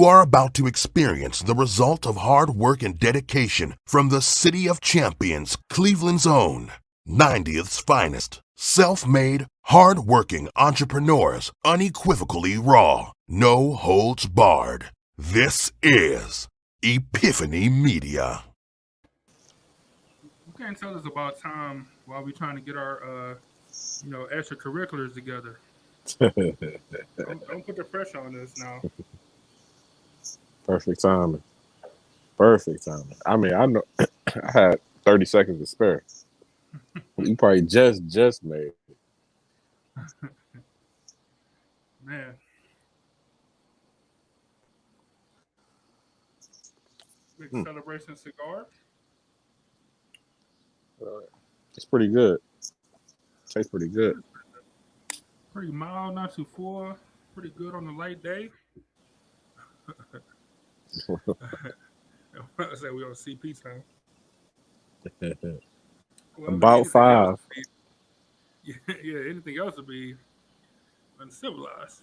You are about to experience the result of hard work and dedication from the City of Champions, Cleveland's own, 90th's finest, self-made, hard-working entrepreneurs, unequivocally raw, no holds barred. This is Epiphany Media. You can't tell us about time while we're trying to get our, extracurriculars together. Don't put the pressure on us now. Perfect timing. Perfect timing. I mean, I know I had 30 seconds to spare. You probably just made it. Man. Big celebration cigar. It's pretty good. Tastes pretty good. Pretty mild, not too full. Pretty good on a light day. I say we on CP time. Well, About 5. Anything else would be uncivilized.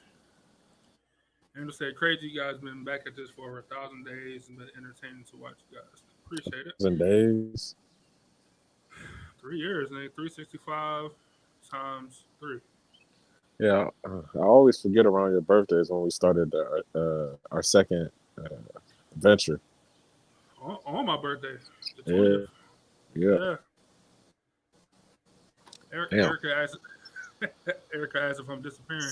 And to say, crazy you guys been back at this for over 1,000 days and been entertaining to watch you guys. Appreciate it. 1,000 days. 3 years, man. 365 times 3. Yeah, I always forget around your birthdays when we started our second venture. On my birthday. The 20th. Yeah. Erica asked if I'm disappearing.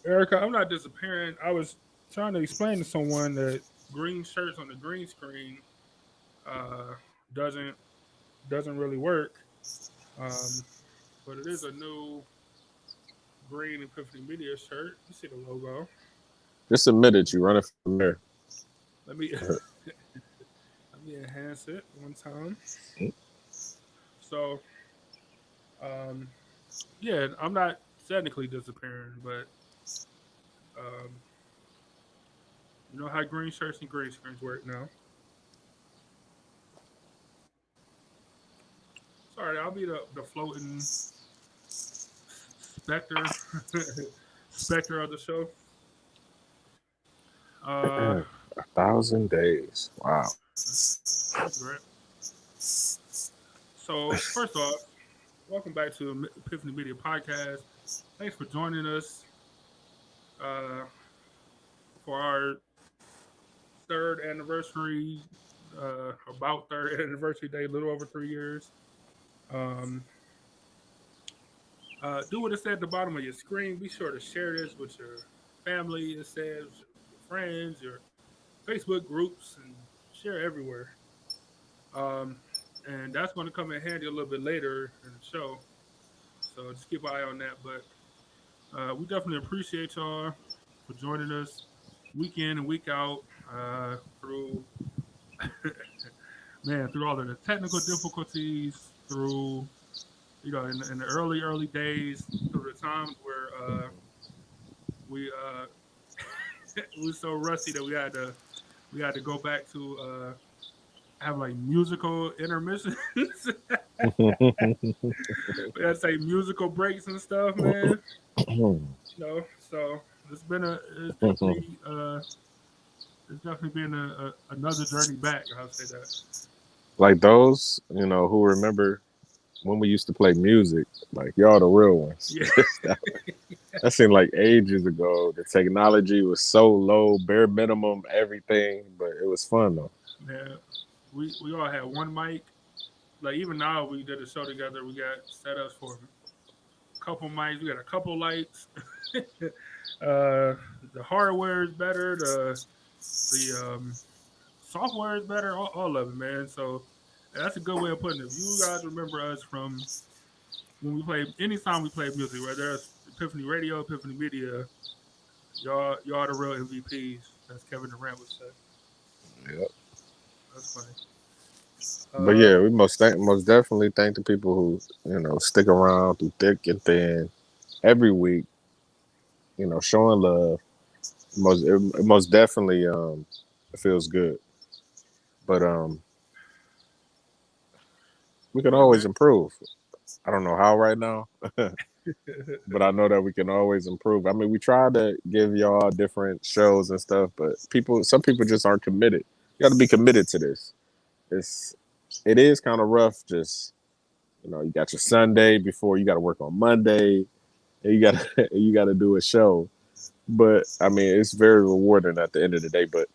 Erica, I'm not disappearing. I was trying to explain to someone that green shirts on the green screen doesn't really work. But it is a new green Epiphany Media shirt. You see the logo. Just admit it. You run it from there. Let me enhance it one time. So, I'm not technically disappearing, but you know how green shirts and green screens work now. Sorry, I'll be the floating specter of the show. 1,000 days. Wow. That's great. So, first off, welcome back to Epiphany Media Podcast. Thanks for joining us for our third anniversary day, a little over 3 years. Do what it said at the bottom of your screen. Be sure to share this with your family, it says, your friends, your Facebook groups, and share everywhere. And that's going to come in handy a little bit later in the show. So just keep an eye on that. But we definitely appreciate y'all for joining us week in and week out through all of the technical difficulties, through in the early days, through the times where we were so rusty that we had to go back to have like musical intermissions. We had to take musical breaks and stuff, man. So it's definitely been another journey back. I'll say that. Like those, who remember when we used to play music, like y'all the real ones. Yeah. That seemed like ages ago. The technology was so low, bare minimum, everything, but it was fun though. Yeah, we all had one mic. Like even now, we did a show together. We got setups for a couple mics. We got a couple lights. The hardware is better. The software is better. All of it, man. So that's a good way of putting it. If you guys remember us from when we played, anytime we played music, whether it's Epiphany Radio, Epiphany Media, y'all the real MVPs. That's Kevin Durant would say. Yep. That's funny. But yeah, we most definitely thank the people who stick around through thick and thin every week. Showing love. Most definitely it feels good. But we can always improve. I don't know how right now, but I know that we can always improve. I mean, we try to give y'all different shows and stuff, but some people just aren't committed. You got to be committed to this. It is kind of rough. Just you got your Sunday before you got to work on Monday, and you got to do a show. But I mean, it's very rewarding at the end of the day. But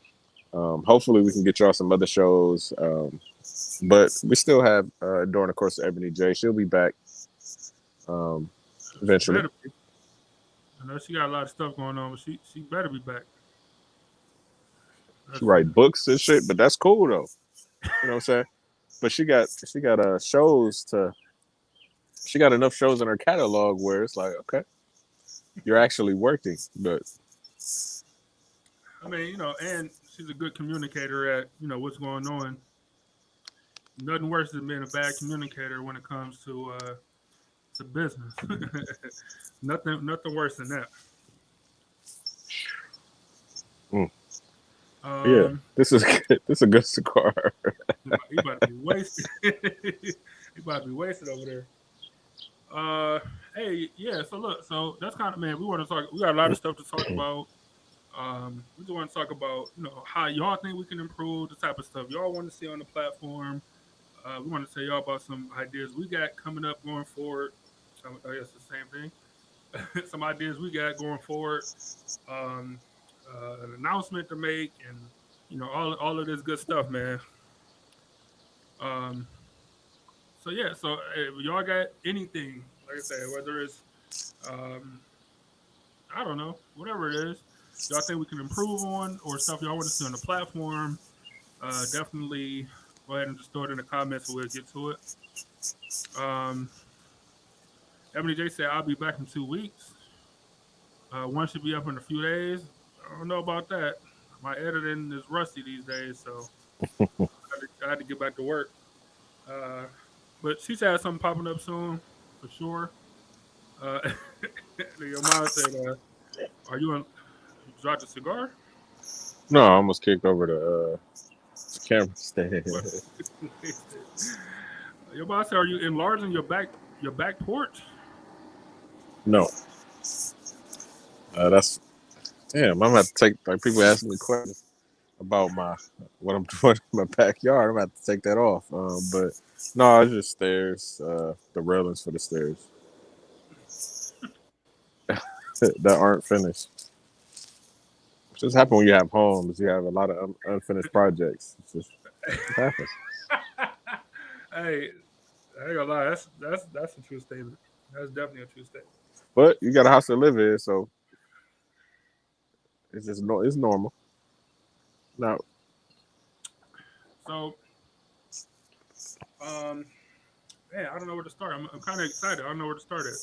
hopefully, we can get y'all some other shows. But we still have during the course of Ebony J. She'll be back eventually. I know she got a lot of stuff going on, but she better be back. She write books and shit, but that's cool though. You know what I'm saying? But she got shows to. She got enough shows in her catalog where it's like, okay, you're actually working. But I mean, and she's a good communicator at what's going on. Nothing worse than being a bad communicator when it comes to business. nothing worse than that. Yeah, this is a good cigar. He about to be wasted. He about to be wasted over there. Hey, yeah. So that's kind of, man. We want to talk. We got a lot of stuff to talk about. We just want to talk about how y'all think we can improve, the type of stuff y'all want to see on the platform. We want to tell y'all about some ideas we got coming up going forward. I guess the same thing. Some ideas we got going forward. An announcement to make, and all of this good stuff, man. So yeah, so if y'all got anything, like I said, whether it's I don't know, whatever it is, y'all think we can improve on, or stuff y'all want to see on the platform, definitely go ahead and just throw it in the comments and we'll get to it. Ebony J said I'll be back in 2 weeks. One should be up in a few days. I don't know about that. My editing is rusty these days, so I had to get back to work. But she's had something popping up soon, for sure. Your mom said, "Are you on? You dropped a cigar?" No, I almost kicked over the camera stand. Your mom said, "Are you enlarging your back porch?" No, that's damn. I'm gonna have to take people asking me questions about what I'm doing in my backyard. I'm gonna have to take that off. But no, it's just stairs. The railings for the stairs that aren't finished. It just happens when you have homes. You have a lot of unfinished projects. It happens. Hey, I ain't gonna lie. That's a true statement. That's definitely a true statement. But you got a house to live in, so it's normal. Now, so, man, I don't know where to start. I'm kind of excited. I don't know where to start at.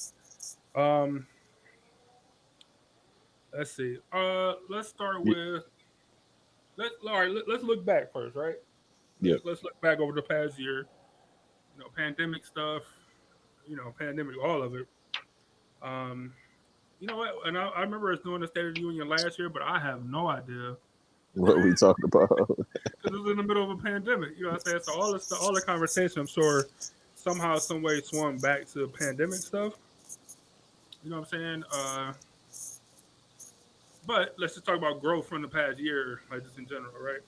Let's see. Let's start with let's look back first, right? Yeah. Let's look back over the past year. Pandemic stuff. Pandemic, all of it. You know what? And I remember us doing the State of the Union last year, but I have no idea what we talked about. because it was in the middle of a pandemic. You know what I'm saying? So all the conversation, I'm sure, somehow, some way, swung back to pandemic stuff. You know what I'm saying? But let's just talk about growth from the past year, like just in general, right?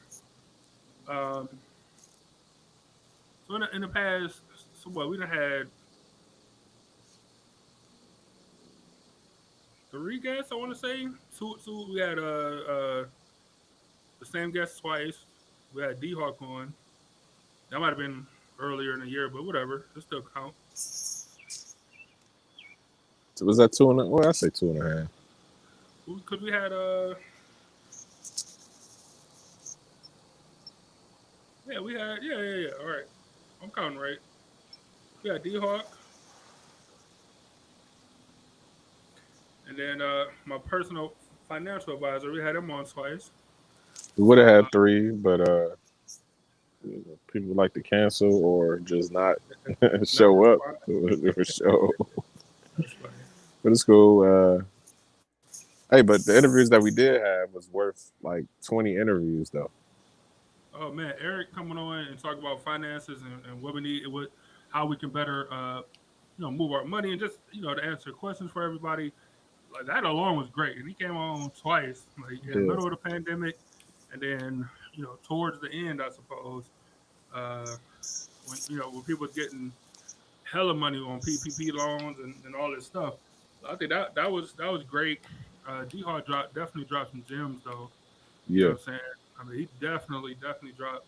Um, so in the past, so what we done had 3 guests. I want to say two. We had the same guest twice. We had D Hawk on. That might have been earlier in the year, but whatever. It still count. So was that 2.5? Well, I say 2.5. Because we had yeah, we had yeah. All right, I'm counting right. We had D Hawk, and then my personal financial advisor. We had him on twice. We would have had 3, but people like to cancel or just not show up for show. That's funny. But it's cool. Hey, but the interviews that we did have was worth like 20 interviews though. Oh man, Eric coming on and talk about finances and what we need, how we can better, move our money and just to answer questions for everybody. Like that alone was great, and he came on twice, like in the Yeah. middle of the pandemic, and then towards the end, I suppose, uh, when people was getting hella money on PPP loans and all this stuff. So I think that was great. D Hard definitely dropped some gems though. You know Yeah. what I'm saying? I mean, he definitely dropped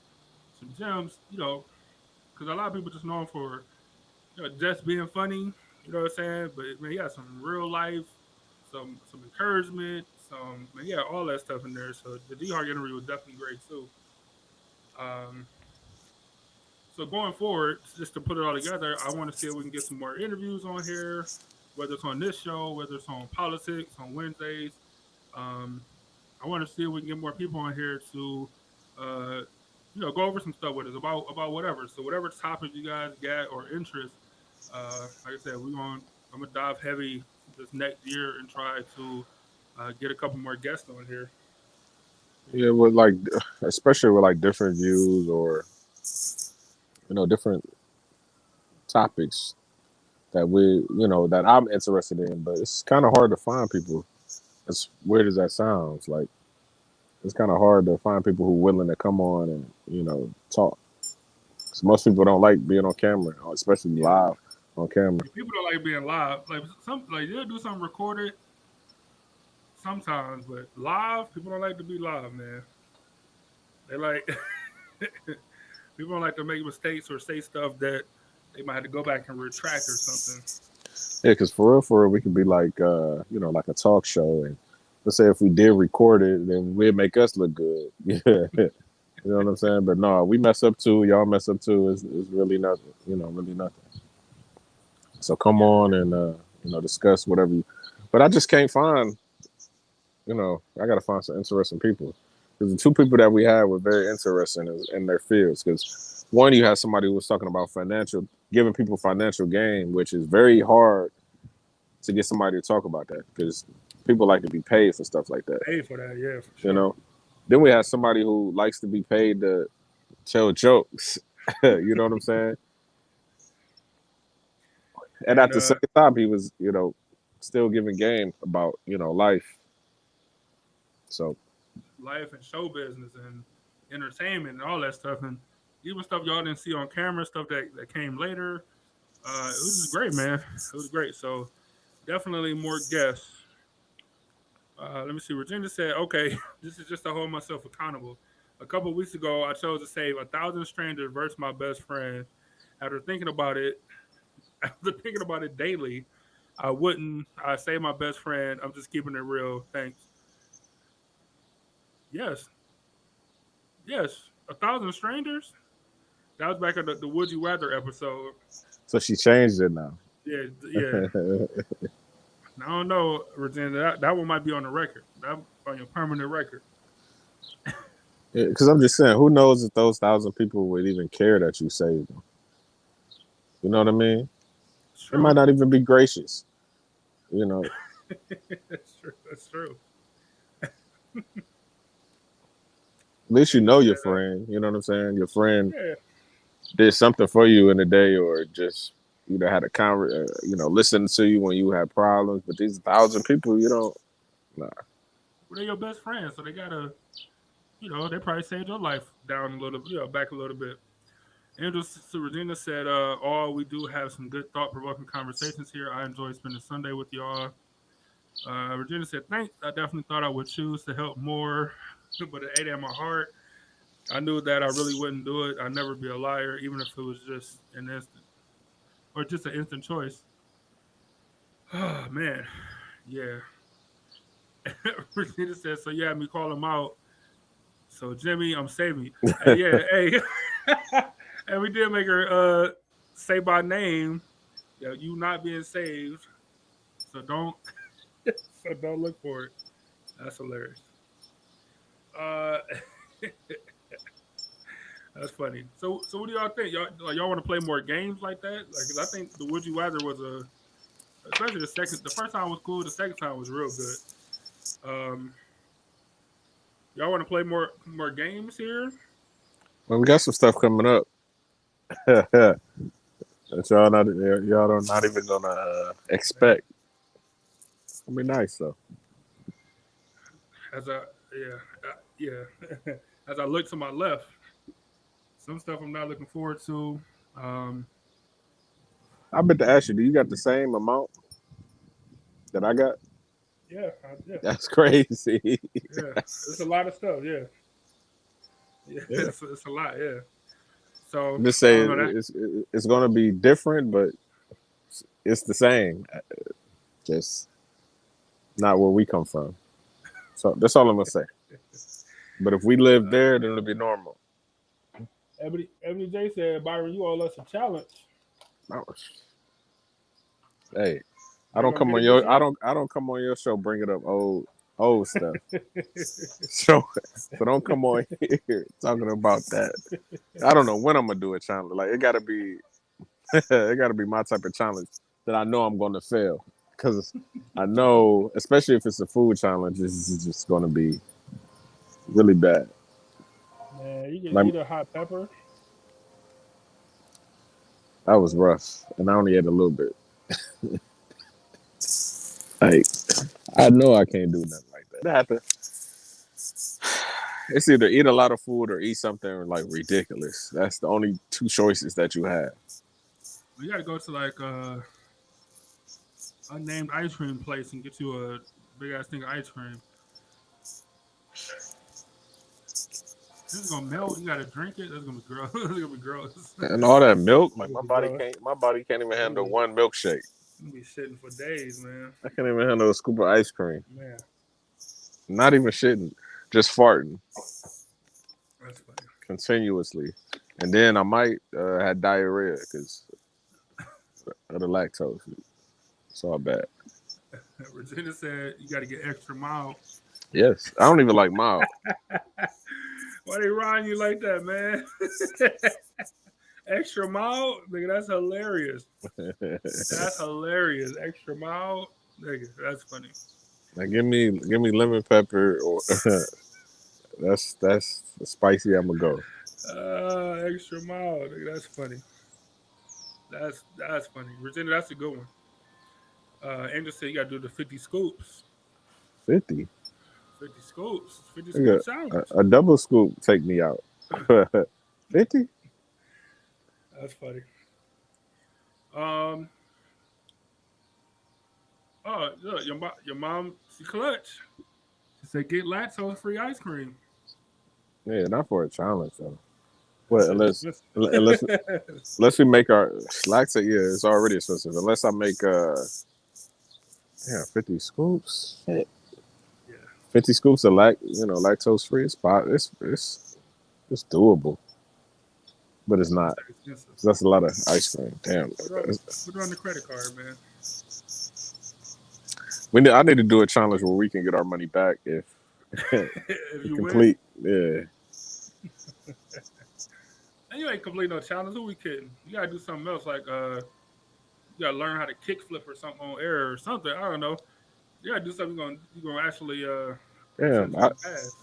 some gems. Because a lot of people just know him for just being funny. You know what I'm saying? But man, he had some real life, some encouragement, some man, yeah, all that stuff in there. So the D Hard interview was definitely great too. Um, so going forward, just to put it all together, I want to see if we can get some more interviews on here, whether it's on this show, whether it's on politics on Wednesdays. Um, I want to see if we can get more people on here to, uh, go over some stuff with us about whatever. So whatever topic you guys got or interest, like I said, I'm gonna dive heavy this next year and try to get a couple more guests on here. Yeah, with like, especially with like different views or different topics that that I'm interested in. But it's kind of hard to find people. As weird as that sounds, like it's kind of hard to find people who are willing to come on and talk. 'Cause most people don't like being on camera, especially Yeah, live on camera. people don't like being live. Like they'll do something recorded sometimes, but live people don't like to be live, man. They like people don't like to make mistakes or say stuff that they might have to go back and retract or something. Yeah, because for real, we could be like like a talk show, and let's say if we did record it, then we'd make us look good. Yeah, you know what I'm saying. But no, we mess up too. Y'all mess up too. It's really nothing. Really nothing. So come Yeah, on and discuss whatever you. But I just can't find. I got to find some interesting people. Because the two people that we had were very interesting in their fields. Because one, you had somebody who was talking about giving people financial gain, which is very hard to get somebody to talk about that because people like to be paid for stuff like that. pay for that. Yeah, for You sure. know. Then we have somebody who likes to be paid to tell jokes. You know what I'm saying? And And at the same time, he was, still giving game about, life. So life and show business and entertainment and all that stuff, and even stuff y'all didn't see on camera, stuff that came later. It was just great, man. It was great. So definitely more guests. Let me see. Virginia said, "Okay, this is just to hold myself accountable. A couple of weeks ago, I chose to save 1,000 strangers versus my best friend. After thinking about it, after thinking about it daily, I wouldn't. I save my best friend. I'm just keeping it real. Thanks. Yes, yes. 1,000 strangers. That was back at the Would You Rather episode. she changed it now. Yeah, yeah. I don't know, Virginia. That one might be on the record. That on your permanent record. Because I'm just saying, who knows if those 1,000 people would even care that you saved them? You know what I mean? It's It might true. not even be gracious. You know, That's true. That's true. at least you Virginia know said, your friend. You know what I'm saying? Your friend "Yeah, did something for you in the day, or just had a listen to you when you had problems. But these 1,000 people, you don't. Nah. well, they're your best friends, so they gotta, they probably saved your life down a little, back a little bit." Andrew Regina said, "Oh, we do have some good thought-provoking conversations here. I enjoy spending Sunday with y'all." Regina said, "Thanks. I definitely thought I would choose to help more, but it ate at my heart. I knew that I really wouldn't do it. I'd never be a liar, even if it was just an instant or just an instant choice." Oh man, yeah. Regina said, "So you had me call him out. So Jimmy, I'm saving you." Hey, yeah, hey, and we did make her say by name. Yeah, you not being saved, so don't so don't look for it. That's hilarious. Uh, that's funny. So what do y'all think? Y'all want to play more games like that? Like, 'cause I think the Would You Rather was especially the first time was cool. The second time was real good. Um, y'all want to play more games here? Well, we got some stuff coming up. That y'all are not even gonna expect. It'll be nice though. As I yeah, as I look to my left, some stuff I'm not looking forward to. Um, I bet to ask you, do you got the same amount that I got? yeah, That's crazy. yeah. It's a lot of stuff. Yeah, yeah. Yeah. It's a lot. Yeah. So Just I say don't know that. it's gonna be different, but it's the same. Just not where we come from. So that's all I'm gonna say. But if we live there, then it'll be normal. Ebony J said, Byron, you owe us a challenge. Hey, Are you gonna get it this year? I don't come on your show bringing up old stuff. So don't come on here talking about that. I don't know when I'm gonna do a challenge. Like it gotta be my type of challenge that I know I'm gonna fail. Because I know, especially if it's a food challenge, this is just gonna be really bad. Man, you can Like eat a hot pepper. that was rough. And I only ate a little bit. Like I know I can't do nothing like that. I have to It's either eat a lot of food or eat something like ridiculous. That's the only two choices that you have. You got to go to like unnamed ice cream place and get you a big ass thing of ice cream. This is gonna melt. You gotta drink it. That's gonna be gross. That's gonna be gross. And all that milk, like That's my gonna be body gross. can't even handle Ooh, one milkshake. I'm gonna be shitting for days, man. I can't even handle a scoop of ice cream. Man, Not even shitting, just farting that's funny. continuously. And then I might have diarrhea because of the lactose. It's all bad. Regina said you gotta get extra mild. Yes, I don't even like mild. Why they riding you like that, man? Extra mild, nigga. That's hilarious. That's hilarious. Extra mild, nigga. That's funny. Now give me lemon pepper or that's spicy. I'm gonna go. Extra mild, nigga. That's funny. That's funny. Regina, that's a good one. Angel said you gotta do the 50 scoops. 50. 50 scoops. 50 Look scoop challenge. at a double scoop take me out. 50. That's funny. Um. Oh, look, your mom, she clutch. She said get lactose free ice cream. Yeah, not for a challenge though. I What said unless dismiss. unless we make our lactate? Yeah, it's already expensive. Unless I make 50 scoops. Shit. Yeah. 50 scoops of lactose free. It's doable, but it's not. Expensive. That's a lot of ice cream. Damn. Put it on the credit card, man. I need to do a challenge where we can get our money back if If you complete. Yeah. and you ain't complete no challenge. Who we kidding? You gotta do something else, like you gotta learn how to kickflip or something on air or something. I don't know. You gotta do something. You're gonna actually do Damn. something you can pass.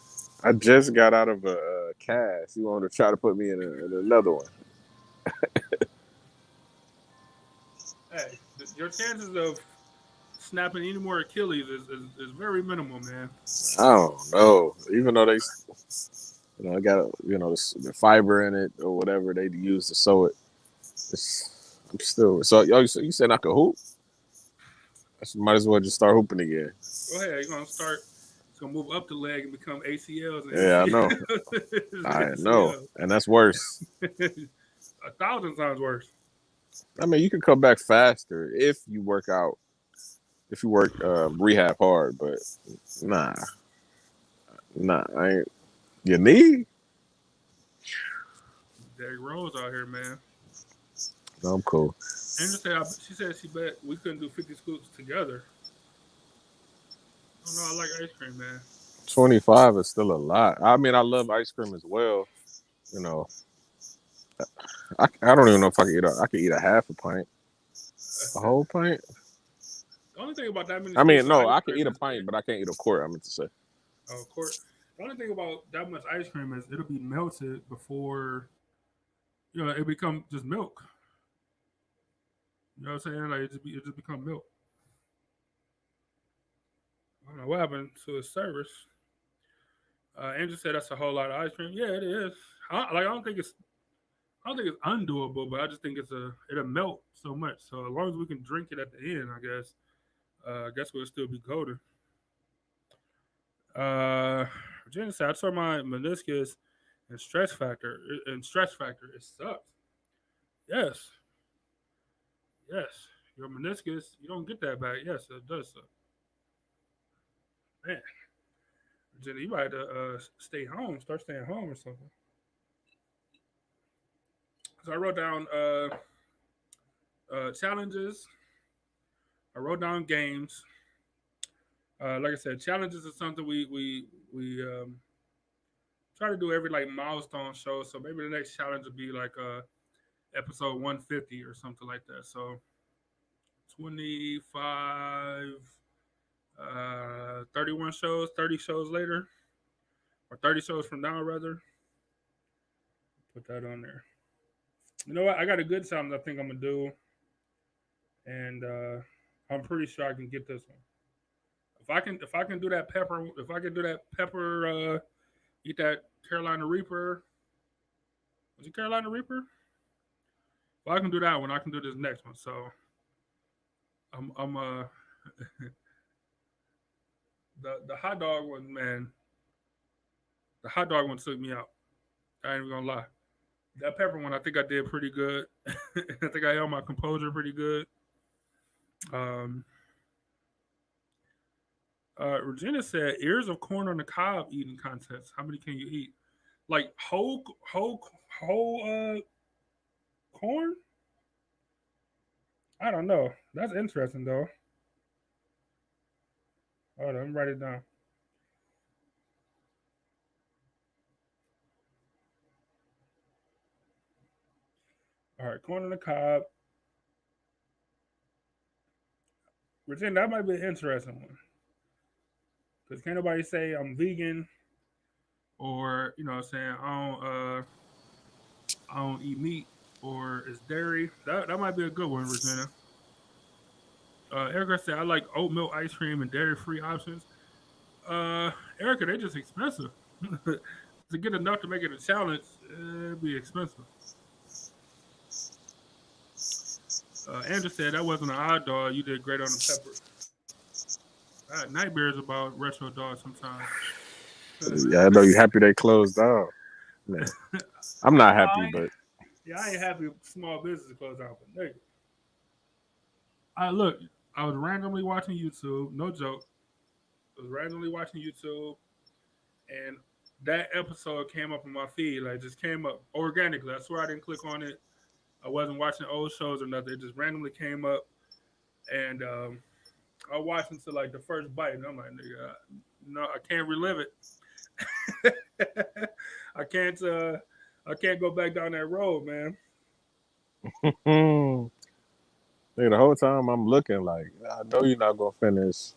I just got out of a cast. You want to try to put me in another one? Hey, your chances of snapping any more Achilles is very minimal, man. I don't know. Even though they, I got the fiber in it or whatever they use to sew it. I'm still so. You said I could hoop. I might as well just start hooping again. Go ahead. You're gonna start. It's gonna move up the leg and become ACLs. And Yeah, ACLs. I know, and that's worse. 1,000 times worse. I mean, you can come back faster if you work out, if you work rehab hard, but nah, I ain't. Your knee? Derrick Rose out here, man. No, I'm cool. Angel said she said she bet we couldn't do 50 scoops together. I don't know. I like ice cream, man. 25 is still a lot. I mean, I love ice cream as well. You know, I don't even know if I could eat a half a pint, a whole pint. The only thing about that many. I mean, no, I can eat a pint, but I can't eat a quart. I meant to say. Oh, quart. The only thing about that much ice cream is it'll be melted before, it become just milk. You know what I'm saying? Like it just become milk. I don't know what happened to his service. Andrew said that's a whole lot of ice cream. Yeah, it is. I don't think it's undoable, but I just think it'll melt so much. So as long as we can drink it at the end, I guess we'll still be golden. Uh, Virginia said I tore my meniscus and stress factor. It sucks. Yes, yes. Your meniscus, you don't get that back. Yes, it does suck. Man, Virginia, you might have to stay home, start staying home or something. So I wrote down challenges. I wrote down games. Like I said, challenges is something we try to do every like milestone show. So maybe the next challenge would be like episode 150 or something like that. So 25, 31 shows, 30 shows later, or 30 shows from now rather. Put that on there. You know what? I got a good challenge I think I'm gonna do, and I'm pretty sure I can get this one. If I can do that pepper, eat that Carolina Reaper. Was it Carolina Reaper? If I can do that one, I can do this next one. So I'm the hot dog one, man. The hot dog one took me out. I ain't even gonna lie. That pepper one, I think I did pretty good. I think I held my composure pretty good. Um, Regina said, "Ears of corn on the cob eating contest. How many can you eat? Like whole corn? I don't know. That's interesting though. Hold on, let me write it down. All right, corn on the cob. Regina, that might be an interesting one because can't nobody say I'm vegan or you know what I'm saying I don't eat meat or it's dairy. That might be a good one, Regina. Erica said I like oat milk ice cream and dairy free options. Erica, they're just expensive. To get enough to make it a challenge, it'd be expensive. Andrew said that wasn't an odd dog. You did great on the pepper. I had nightmares about retro dogs sometimes. Yeah, I know you're happy they closed down. Man, I'm not happy, but yeah, I ain't happy small business closed down. But nigga, I look, I was randomly watching YouTube. No joke. I was randomly watching YouTube, and that episode came up on my feed. Like, just came up organically. I swear I didn't click on it. I wasn't watching old shows or nothing. It just randomly came up, and I watched until like the first bite, and I'm like, nigga, no, I can't relive it. I can't. I can't go back down that road, man. nigga, the whole time I'm looking like I know you're not gonna finish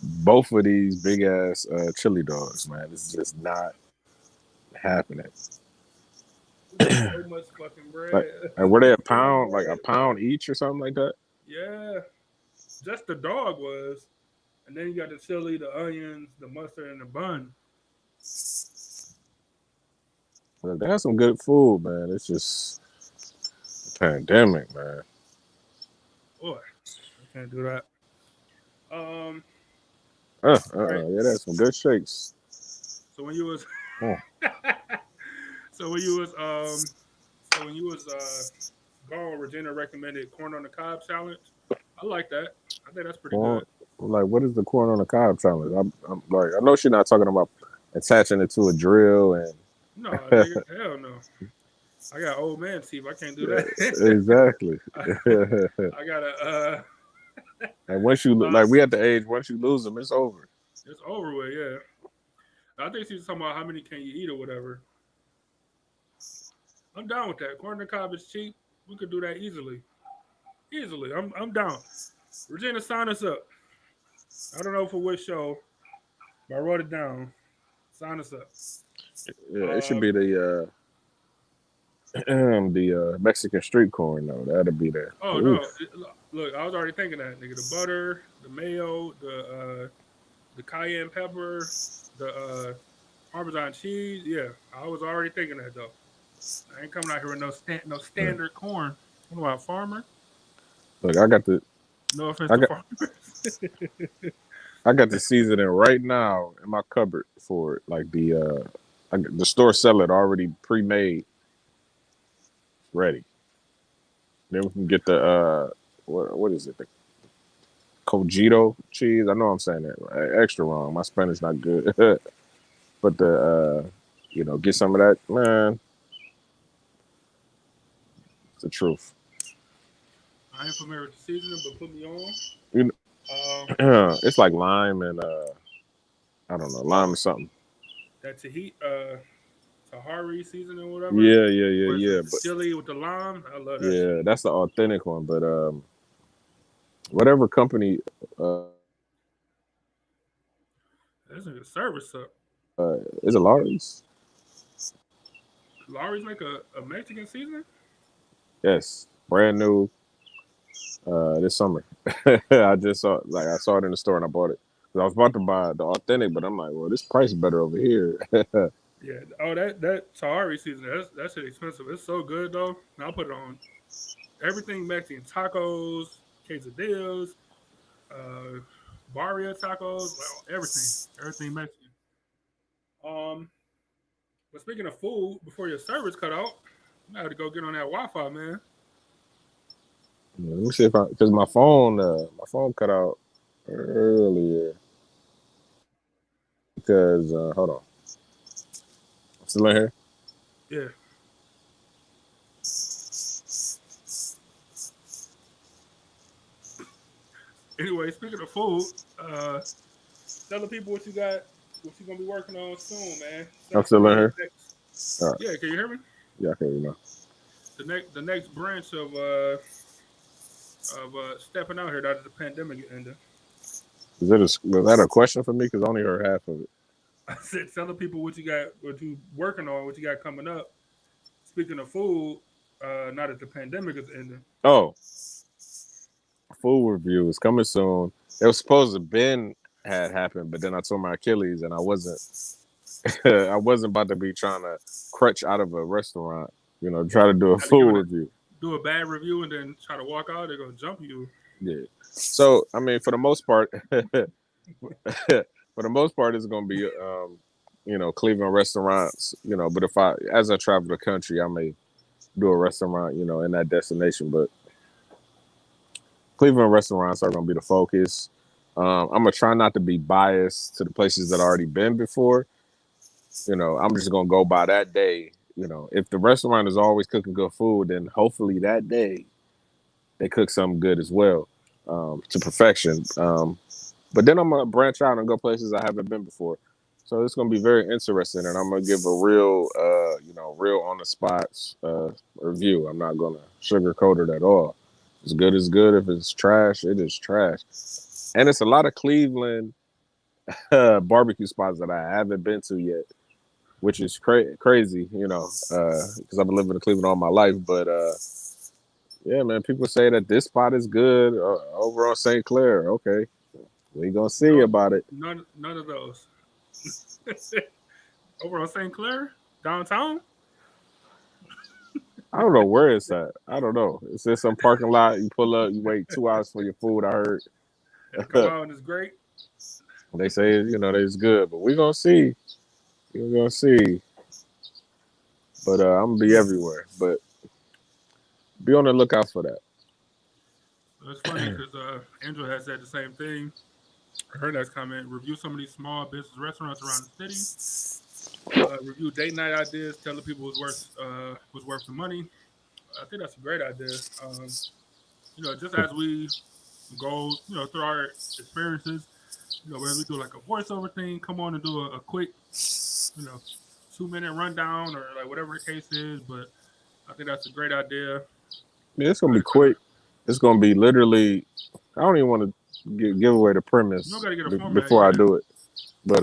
both of these big ass chili dogs, man. It's just not happening. So much fucking bread. Like were they like a pound each or something like that? Yeah, just the dog was, and then you got the chili, the onions, the mustard, and the bun. Well, they have some good food, man. It's just a pandemic, man. Boy, I can't do that. Right. Yeah, that's some good shakes. So when you was, so when you was gone, Regina recommended corn on the cob challenge. I like that. I think that's pretty good. Like, what is the corn on the cob challenge? I'm like, I know she's not talking about attaching it to a drill and. No, nigga, hell no. I got old man teeth. I can't do that. Exactly. I gotta. And once you like, we at the age once you lose them, it's over. It's over with, yeah. I think she's talking about how many can you eat or whatever. I'm down with that. Corn on the cob is cheap. We could do that easily. Easily, I'm down. Regina, sign us up. I don't know for which show, but I wrote it down. Sign us up. Yeah, it should be the the Mexican street corn though. That'd be there. Oh no! Oof. Look, I was already thinking that nigga. The butter, the mayo, the cayenne pepper, the Parmesan cheese. Yeah, I was already thinking that though. I ain't coming out here with no standard corn. What about a farmer? Look, I got the No offense I to got farmers. I got the seasoning right now in my cupboard for it. Like the store sell it already pre-made, ready. Then we can get the what is it? The Cogito cheese. I know I'm saying that extra wrong. My Spanish not good. But get some of that, man. It's the truth. I ain't familiar with the seasoning, but put me on. You it's like lime and I don't know, lime or something. That Tahari seasoning or whatever. Yeah. But chili with the lime, I love that. Yeah, shit. that's the authentic one. But whatever company, That's a good service up. is it Lawry's? Lawry's make a Mexican seasoning? Yes, brand new. This summer, I saw it in the store and I bought it. I was about to buy the authentic, but I'm like, well, this price is better over here. Yeah. Oh, that Tahari seasoning, that shit expensive. It's so good though. And I'll put it on everything Mexican: tacos, quesadillas, barrio tacos, well, everything Mexican. But speaking of food, before your service cut out, I had to go get on that Wi-Fi, man. Let me see because my phone cut out earlier. Because hold on, I'm still in here. Yeah. Anyway, speaking of food, tell the people what you got, what you gonna be working on soon, man. I'm still in here. Right. Yeah, can you hear me? Yeah, I can hear you now. The next branch of stepping out here after the pandemic ended. Was that a question for me? Because I only heard half of it. I said, tell the people what you got, what you working on, what you got coming up. Speaking of food, now that the pandemic is ending. Oh, food review is coming soon. It was supposed to had happened, but then I tore my Achilles and I wasn't about to be trying to crutch out of a restaurant, try to do a food review. Do a bad review and then try to walk out, they're gonna jump you. Yeah. So I mean, for the most part, it's gonna be Cleveland restaurants, but as I travel the country, I may do a restaurant, in that destination. But Cleveland restaurants are gonna be the focus. I'm gonna try not to be biased to the places that I already been before. I'm just gonna go by that day. If the restaurant is always cooking good food, then hopefully that day they cook something good as well, to perfection. But then I'm gonna branch out and go places I haven't been before. So it's gonna be very interesting, and I'm gonna give a real, real on the spot review. I'm not gonna sugarcoat it at all. As good is good. If it's trash, it is trash. And it's a lot of Cleveland barbecue spots that I haven't been to yet, which is crazy, because I've been living in Cleveland all my life. But yeah, man, people say that this spot is good over on St. Clair. Okay, we gonna see about it. None of those. Over on St. Clair, downtown. I don't know where it's at. I don't know. It's in some parking lot. You pull up, you wait 2 hours for your food. I heard. Come out and it's great. They say it's good, but we're gonna see. We're gonna see. But I'm gonna be everywhere. But be on the lookout for that. It's funny because Andrew has said the same thing. I heard that comment. Review some of these small business restaurants around the city. Review date night ideas. Tell the people what's worth the money. I think that's a great idea. Just as we go, through our experiences, whether we do like a voiceover thing, come on and do a quick, 2-minute rundown or like whatever the case is. But I think that's a great idea. Yeah, it's gonna be quick. It's gonna be literally. I don't even want to give away the premise before I do it, but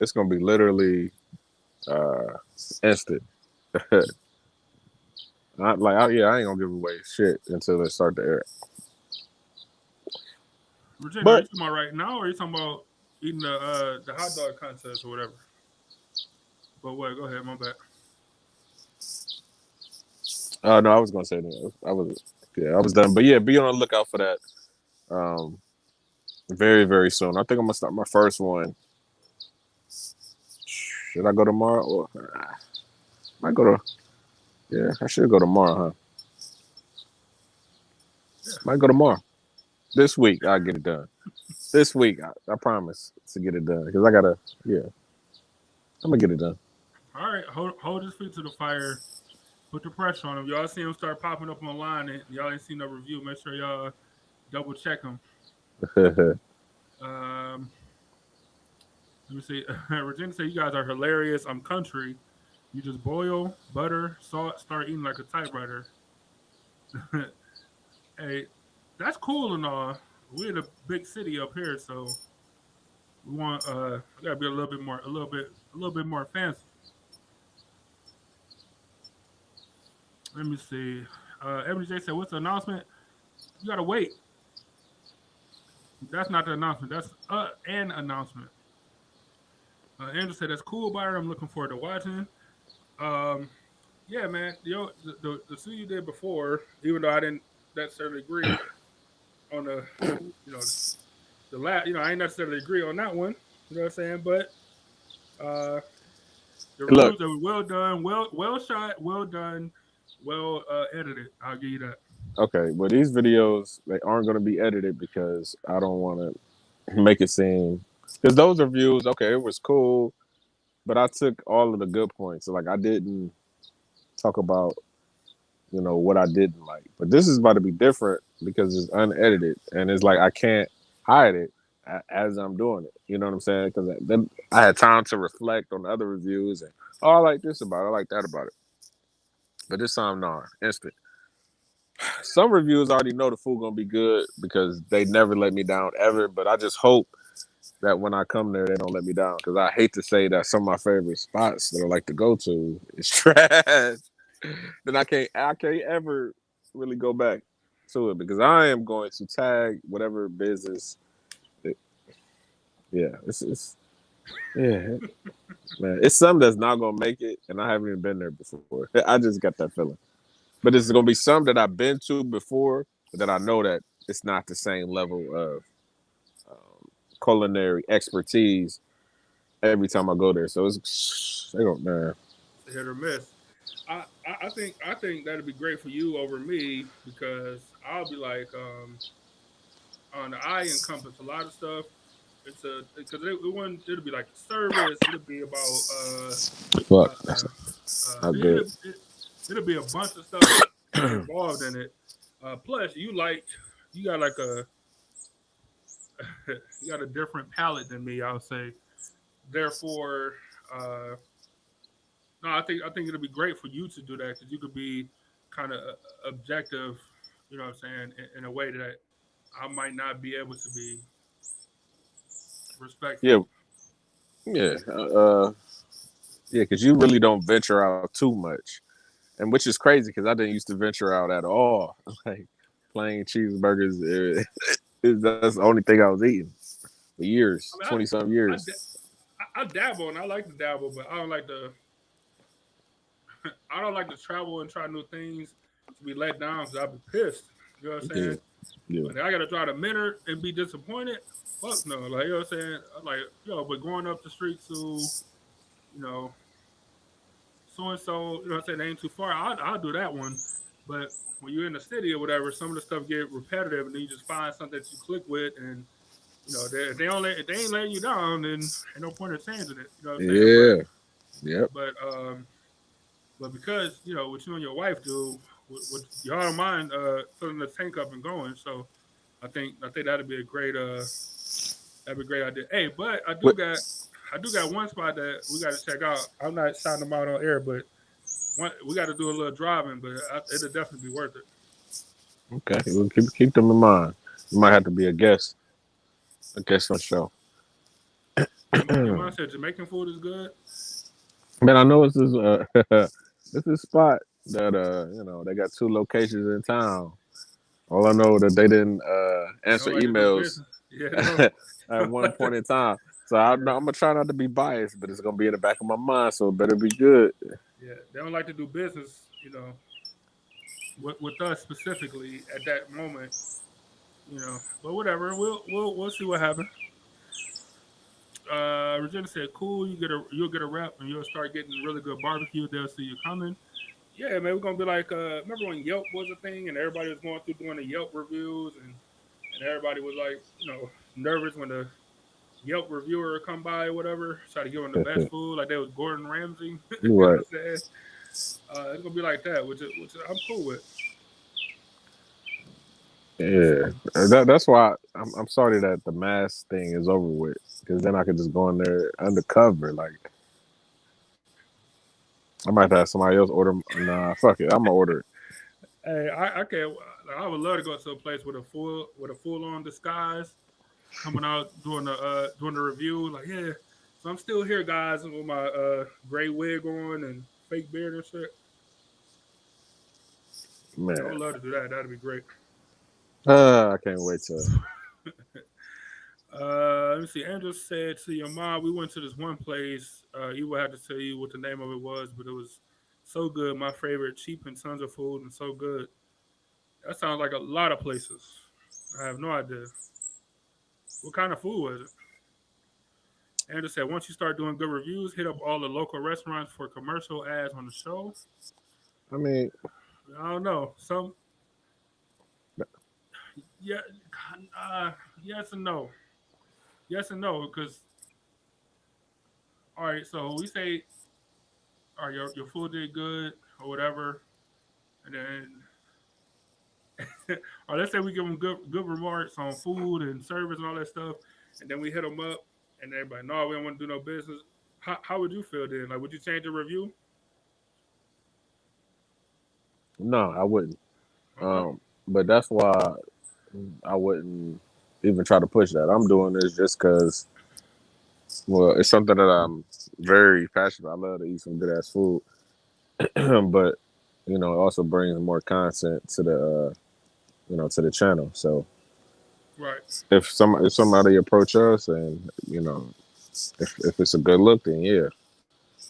it's gonna be literally instant. I ain't gonna give away shit until they start to air. Virginia, are you But talking about right now, or are you talking about eating the hot dog contest or whatever? But what? Go ahead, my bad. no, I was gonna say that. I was done. But yeah, be on the lookout for that. Um, very very soon. I think I'm gonna start my first one. Should I go tomorrow or I go to? Yeah, I should go tomorrow, huh? Yeah. Might go tomorrow. This week I'll get it done. This week I promise to get it done because I gotta. Yeah, I'm gonna get it done. All right, hold his feet to the fire. Put the pressure on him. Y'all see him start popping up online, and y'all ain't seen no review. Make sure y'all double check him. Um, let me see. Regina said, "You guys are hilarious. I'm country. You just boil, butter, salt, start eating like a typewriter." Hey, that's cool and all. We're in a big city up here, so we want we gotta be a little bit more fancy. Let me see. Ebony J said, "What's the announcement?" You gotta wait. That's not the announcement. That's an announcement. Andrew said, "That's cool, Byron. I'm looking forward to watching." Um, yeah, man. The suit you did before, even though I didn't necessarily agree on you know, the last, I ain't necessarily agree on that one. You know what I'm saying? But uh, the Look, reviews that were well done, well shot, well done, well edited. I'll give you that. okay, well these videos they aren't gonna be edited because I don't want to make it seem because those reviews, okay, it was cool, but I took all of the good points. So, like I didn't talk about what I didn't like. But this is about to be different because it's unedited and it's like I can't hide it as I'm doing it. You know what I'm saying? Because then I had time to reflect on the other reviews and I like this about it, I like that about it. But this time, no, instant. Some reviews already know the food gonna be good because they never let me down ever. But I just hope that when I come there, they don't let me down because I hate to say that some of my favorite spots that I like to go to is trash. Then I can't ever really go back to it because I am going to tag whatever business. Yeah, it's yeah, man. It's something that's not gonna make it, and I haven't even been there before. I just got that feeling. But it's gonna be some that I've been to before, but that I know that it's not the same level of culinary expertise every time I go there. So they don't man. It's a hit or miss. I think that'd be great for you over me because I'll be like on the I encompass a lot of stuff. It's a because it'll be like the service. It'll be about Fuck, uh, that's uh, not good. it'll be a bunch of stuff involved in it. Plus, you got like a you got a different palate than me. I'll say. Therefore, uh, no, I think it'll be great for you to do that because you could be kind of objective. You know what I'm saying in a way that I might not be able to be Yeah, respectfully. yeah, yeah. Because you really don't venture out too much, and which is crazy because I didn't used to venture out at all. Like plain cheeseburgers, that's the only thing I was eating for years, I mean, 20 some I, years. I dabble and I like to dabble, but I don't like to. I don't like to travel and try new things to be let down because I'll be pissed. You know what I'm Yeah, saying? yeah, Like I gotta try to minute and be disappointed. Fuck no. Like you know what I'm saying? Like but going up the street to you know so and so, you know what I'm saying, they ain't too far. I'll do that one. But when you're in the city or whatever, some of the stuff get repetitive, and then you just find something that you click with, and if they ain't letting you down, then ain't no point in changing it. You know what I'm saying? yeah, yep, But because what you and your wife do, what y'all don't mind filling the tank up and going. So I think that'd be a great idea. Hey, but What- I do got one spot that we got to check out. I'm not shouting them out on air, but we got to do a little driving, but it'll definitely be worth it. okay. We'll keep them in mind. You might have to be a guest on the show. Your mom said Jamaican food is good. Man, I know it's this this spot. that they got 2 locations in town. All I know that they didn't answer Don't like to do emails business. Yeah, don't, at don't one like to, point in time. So I'm gonna try not to be biased, but it's gonna be in the back of my mind. So it better be good. yeah, they don't like to do business. With us specifically at that moment. But whatever. We'll see what happens. Regina said, "Cool. You'll get a rep, and you'll start getting really good barbecue. They'll see you coming." Yeah, man, we're gonna be like, remember when Yelp was a thing, and everybody was going through doing the Yelp reviews, and everybody was like, nervous when the Yelp reviewer come by or whatever, try to give them the best food, like they was Gordon Ramsay. You know what Right. I'm saying? It's gonna be like that, which I'm cool with. Yeah. That's why I'm sorry that the mask thing is over with, because then I could just go in there undercover. Like I might have somebody else order. Nah, fuck it. I'm gonna order it. Hey, I can't. I would love to go to a place with a full on disguise, coming out doing the review. Like, yeah, so I'm still here, guys, with my gray wig on and fake beard and shit. I Man. would love to do that. That'd be great. I can't wait to. Let me see. Andrew said to your mom, we went to this one place. He would have to tell you what the name of it was, but it was so good. My favorite, cheap and tons of food and so good. That sounds like a lot of places. I have no idea. What kind of food was it? Andrew said, once you start doing good reviews, hit up all the local restaurants for commercial ads on the show. I mean, I don't know. Yeah, yes and no. Yes and no, because, all right, so we say, all right, your food did good or whatever, and then or let's say we give them good remarks on food and service and all that stuff, and then we hit them up, and everybody, no, we don't want to do no business. How would you feel then? Like, would you change your review? no, I wouldn't. Okay, But that's why I wouldn't even try to push that. I'm doing this just because, well, it's something that I'm very passionate. I love to eat some good ass food, but it also brings more content to the to the channel. So right. if somebody approach us and if it's a good look, then yeah.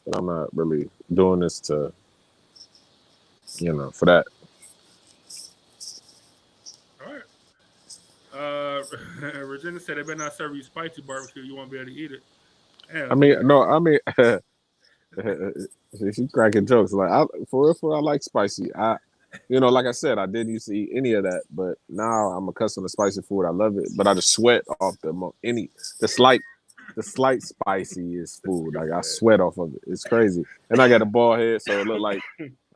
But I'm not really doing this to for that. All right. Regina said they better not serve you spicy barbecue. You won't be able to eat it. I Damn, mean, nigga. no, I mean, she cracking jokes. Like for real, I like spicy. Like I said, I didn't used to eat any of that, but now I'm accustomed to spicy food. I love it, but I just sweat off the slight spicy is food. Like I sweat off of it. It's crazy, and I got a bald head, so it looked like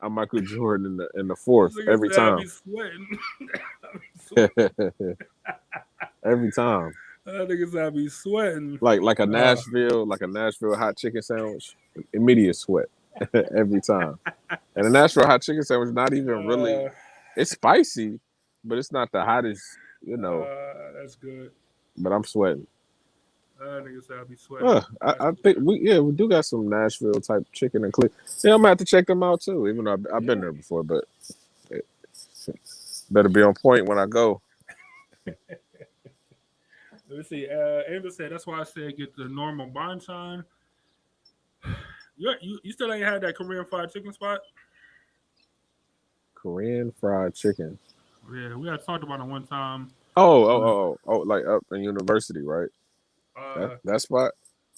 I'm Michael Jordan in the fourth This nigga every said I time. be sweating. I be sweating. Every time. That nigga said I be sweating. Like a Nashville hot chicken sandwich, immediate sweat every time. And a Nashville hot chicken sandwich not even really. It's spicy, but it's not the hottest, That's good. But I'm sweating. That nigga said I be sweating. I think we do got some Nashville type chicken and click. Yeah, I'm gonna have to check them out too. Even though I've been there before, but it better be on point when I go. Let me see. Andrew said that's why I said get the normal banchan. You still ain't had that Korean fried chicken spot? Korean fried chicken. Yeah, we had talked about it one time. Oh, like up in University, right? That spot?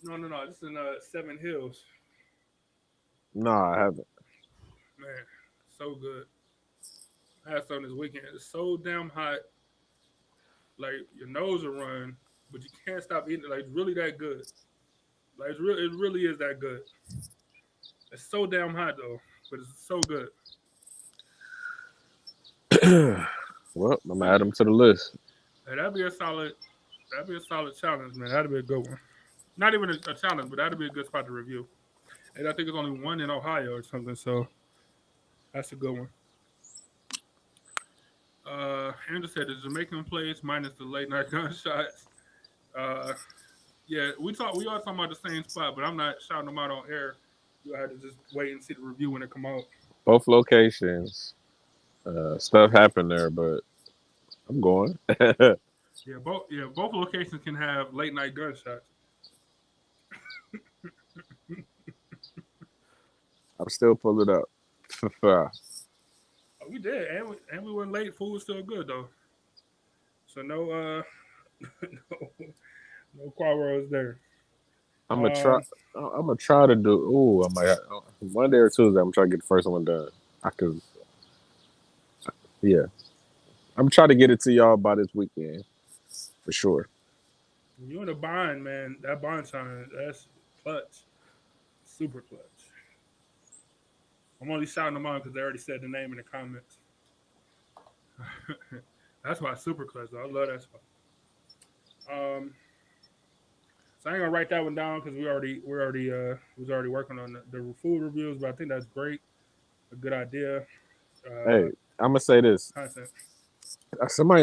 No. This is in Seven Hills. No, I haven't. Man, so good. I had some this weekend. It's so damn hot. Like your nose will run, but you can't stop eating it. Like it's really that good. Like it really is that good. It's so damn hot though, but it's so good. Well, I'm gonna add them to the list. Hey, that'd be a solid challenge, man. That'd be a good one. Not even a challenge, but that'd be a good spot to review. And I think it's only one in Ohio or something, so that's a good one. Andrew said the Jamaican place minus the late night gunshots. Yeah, we all talking about the same spot, but I'm not shouting them out on air. You had to just wait and see the review when it come out. Both locations. Stuff happened there, but I'm going. I'm Both locations can have late night gunshots. still pulling up. Oh, we did, and we went late. Food was still good though, so no no quarrels there. I'm gonna try. Um, I'm gonna try to do. Ooh, I might Monday or Tuesday. I'm trying to get the first one done. I could. Yeah, I'm trying to get it to y'all by this weekend for sure. you in a bind, man. That bond time, that's clutch, super clutch. I'm only shouting them out because they already said the name in the comments. That's why it's super clutch. Though. I love that spot. Um, so I ain't gonna write that one down because we was already working on the food reviews, but I think that's great, a good idea. Hey, Uh, I'm gonna say this. Content. Somebody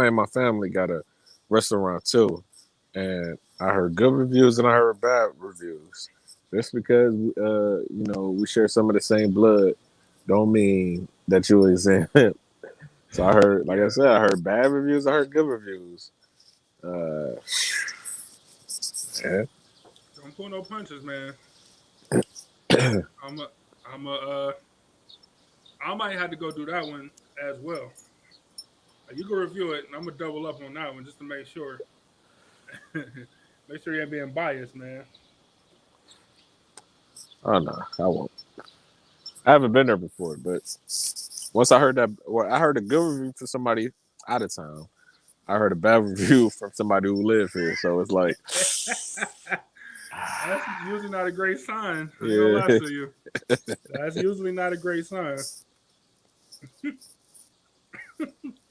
in my family got a restaurant too, and I heard good reviews and I heard bad reviews. Just because we share some of the same blood, don't mean that you exempt. So I heard, like I Yeah, said, I heard bad reviews. I heard good reviews. Uh, yeah. don't pull no punches, man. I'm a, I'm a, I might have to go do that one as well. You can review it, and I'm gonna double up on that one just to make sure. Make sure you ain't being biased, man. Oh no, I won't. I haven't been there before, but once I heard that, well, I heard a good review from somebody out of town. I heard a bad review from somebody who lived here. So it's like, That's usually not a great sign. I ain't gonna lie yeah, to you. That's usually not a great sign.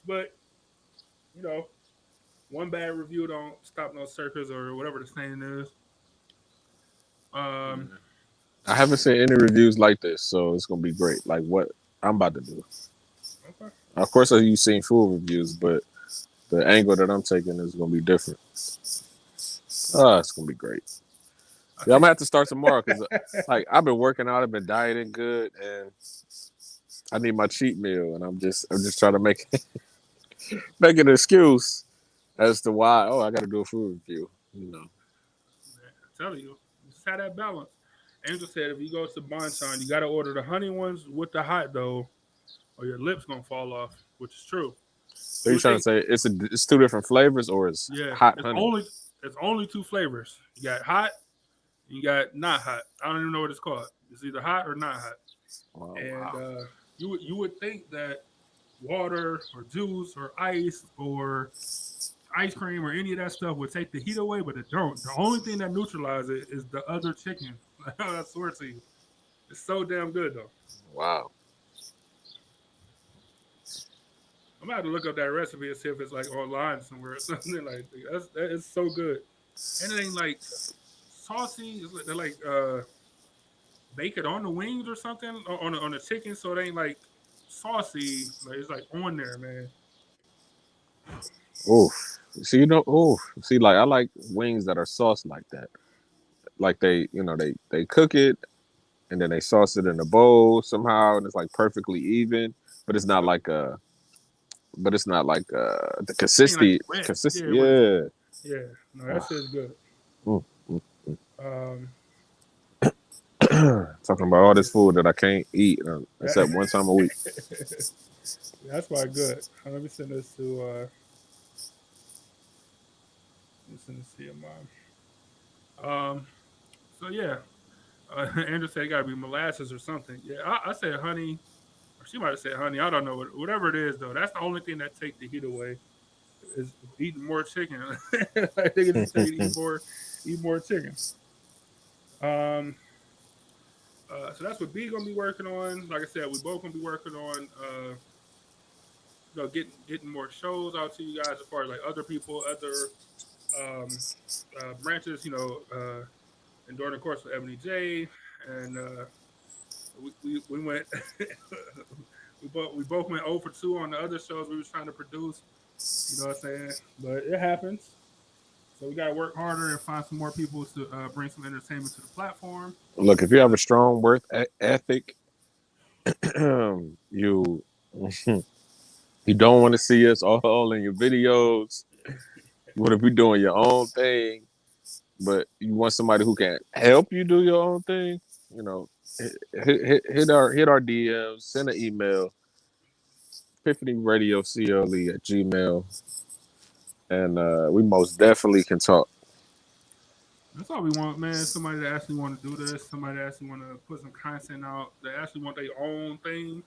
But you know, one bad review don't stop no circus or whatever the saying is. Um, I haven't seen any reviews like this, so it's gonna be great. Like what I'm about to do. okay. Of course, you've seen food reviews, but the angle that I'm taking is gonna be different. It's gonna be great. Yeah, I'm gonna have to start tomorrow because, like, I've been working out, I've been dieting good, and I need my cheat meal, and I'm just trying to make an excuse as to why. Oh, I got to do a food review. Man, I'm telling you, just have that balance. Angel said if you go to Bonchon, you got to order the honey ones with the hot dough, or your lips gonna fall off, which is true. So You you would trying to think, say it's two different flavors, or it's yeah, hot honey? it's only two flavors. You got hot, you got not hot. I don't even know what it's called. It's either hot or not hot. Oh And wow! you would think that water or juice or ice or ice cream or any of that stuff would take the heat away, but it don't. The only thing that neutralizes it is the other chicken. I swear to you, it's so damn good though. Wow! I'm gonna have to look up that recipe and see if it's like online somewhere or something like that. It's so good, and it ain't like saucy. It's like, they're like bake it on the wings or something on the chicken, so it ain't like saucy. Like it's like on there, man. Oof. See, oof. See, like I like wings that are sauced like that. Like they cook it and then they sauce it in a bowl somehow, and it's like perfectly even. But it's not Yep. like the It ain't like consistency. wet. Consist. Yeah, but Yeah. yeah, no, that Ugh. shit's good. Mm, mm. Um, Talking about all this food that I can't eat except one time a week. that's why good. Let me send this to let me send this to your mom. So yeah, Andrew said it got to be molasses or something. Yeah, I said honey, or she might have said honey. I don't know whatever it is though. That's the only thing that take the heat away is eating more chicken. I think it's just tell you to eat more chicken. Um, so that's what B gonna be working on. Like I said, we both gonna be working on getting more shows out to you guys as far as like other people, other um, branches. And during the course of Ebony J, and we went we both went 0 for 2 on the other shows we was trying to produce. You know what I'm saying? But it happens. So we gotta work harder and find some more people to bring some entertainment to the platform. Look, if you have a strong work ethic you you don't want to see us all in your videos. You want to be doing your own thing, but you want somebody who can help you do your own thing. You know, hit our DMs, send an email, epiphanyradiocle@gmail, and we most definitely can talk. That's all we want, man. Somebody that actually want to do this. Somebody that actually want to put some content out. That actually want their own thing.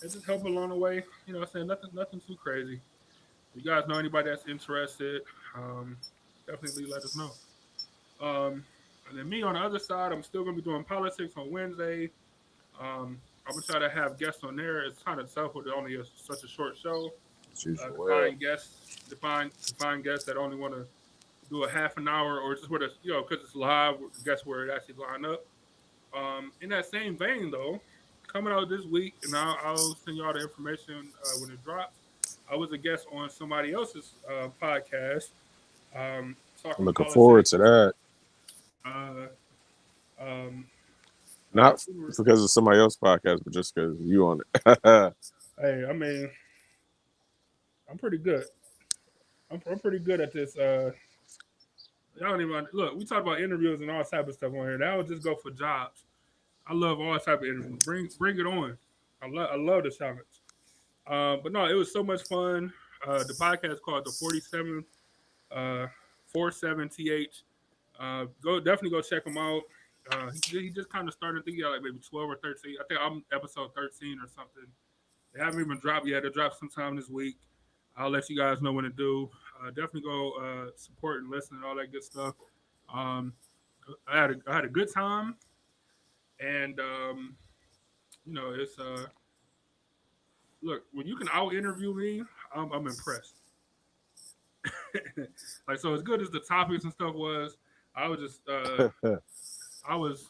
And just help along the way. You know what I'm saying? Nothing too crazy. If you guys know anybody that's interested, um, definitely let us know. And then me on the other side, I'm still gonna be doing politics on Wednesday. I'm gonna try to have guests on there. It's kind of tough with only such a short show. To Well, to find guests that only want to do a half an hour or just with a because it's live. Guess where it actually line up. In that same vein, though, coming out this week, and I'll send y'all the information when it drops. I was a guest on somebody else's podcast, I'm talking looking forward politics. to that. Uh, um, Not because of somebody else's podcast, but just because you on it. hey, I mean, I'm pretty good. I'm pretty good at this. Y'all don't even look. We talk about interviews and all type of stuff on here. That would just go for jobs. I love all type of interviews. Bring it on. I love the challenge. But no, it was so much fun. The podcast called the 47 47th. Definitely go check him out. He just kind of started thinking like maybe 12 or 13. I think I'm episode 13 or something. They haven't even dropped yet. They'll drop sometime this week. I'll let you guys know when to do. Definitely go support and listen and all that good stuff. Um, I had a good time, and it's look, when you can out interview me, I'm impressed. Like, so as good as the topics and stuff was, I was just I was